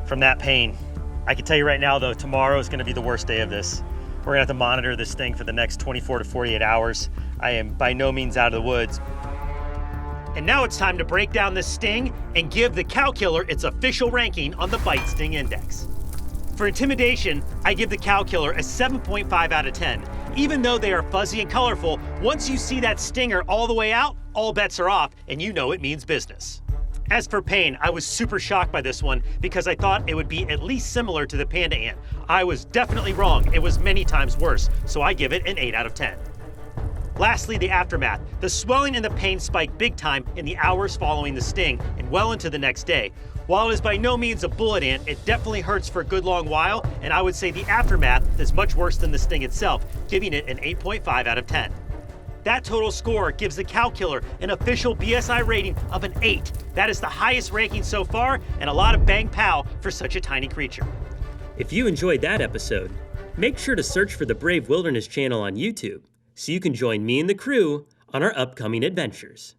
from that pain. I can tell you right now though, tomorrow is gonna be the worst day of this. We're gonna have to monitor this thing for the next 24 to 48 hours. I am by no means out of the woods. And now it's time to break down this sting and give the cow killer its official ranking on the Bite Sting Index. For intimidation, I give the cow killer a 7.5 out of 10. Even though they are fuzzy and colorful, once you see that stinger all the way out, all bets are off and you know it means business. As for pain, I was super shocked by this one because I thought it would be at least similar to the panda ant. I was definitely wrong. It was many times worse, so I give it an 8 out of 10. Lastly, the aftermath. The swelling and the pain spiked big time in the hours following the sting and well into the next day. While it is by no means a bullet ant, it definitely hurts for a good long while, and I would say the aftermath is much worse than the sting itself, giving it an 8.5 out of 10. That total score gives the cow killer an official BSI rating of an 8. That is the highest ranking so far, and a lot of bang pow for such a tiny creature. If you enjoyed that episode, make sure to search for the Brave Wilderness channel on YouTube so you can join me and the crew on our upcoming adventures.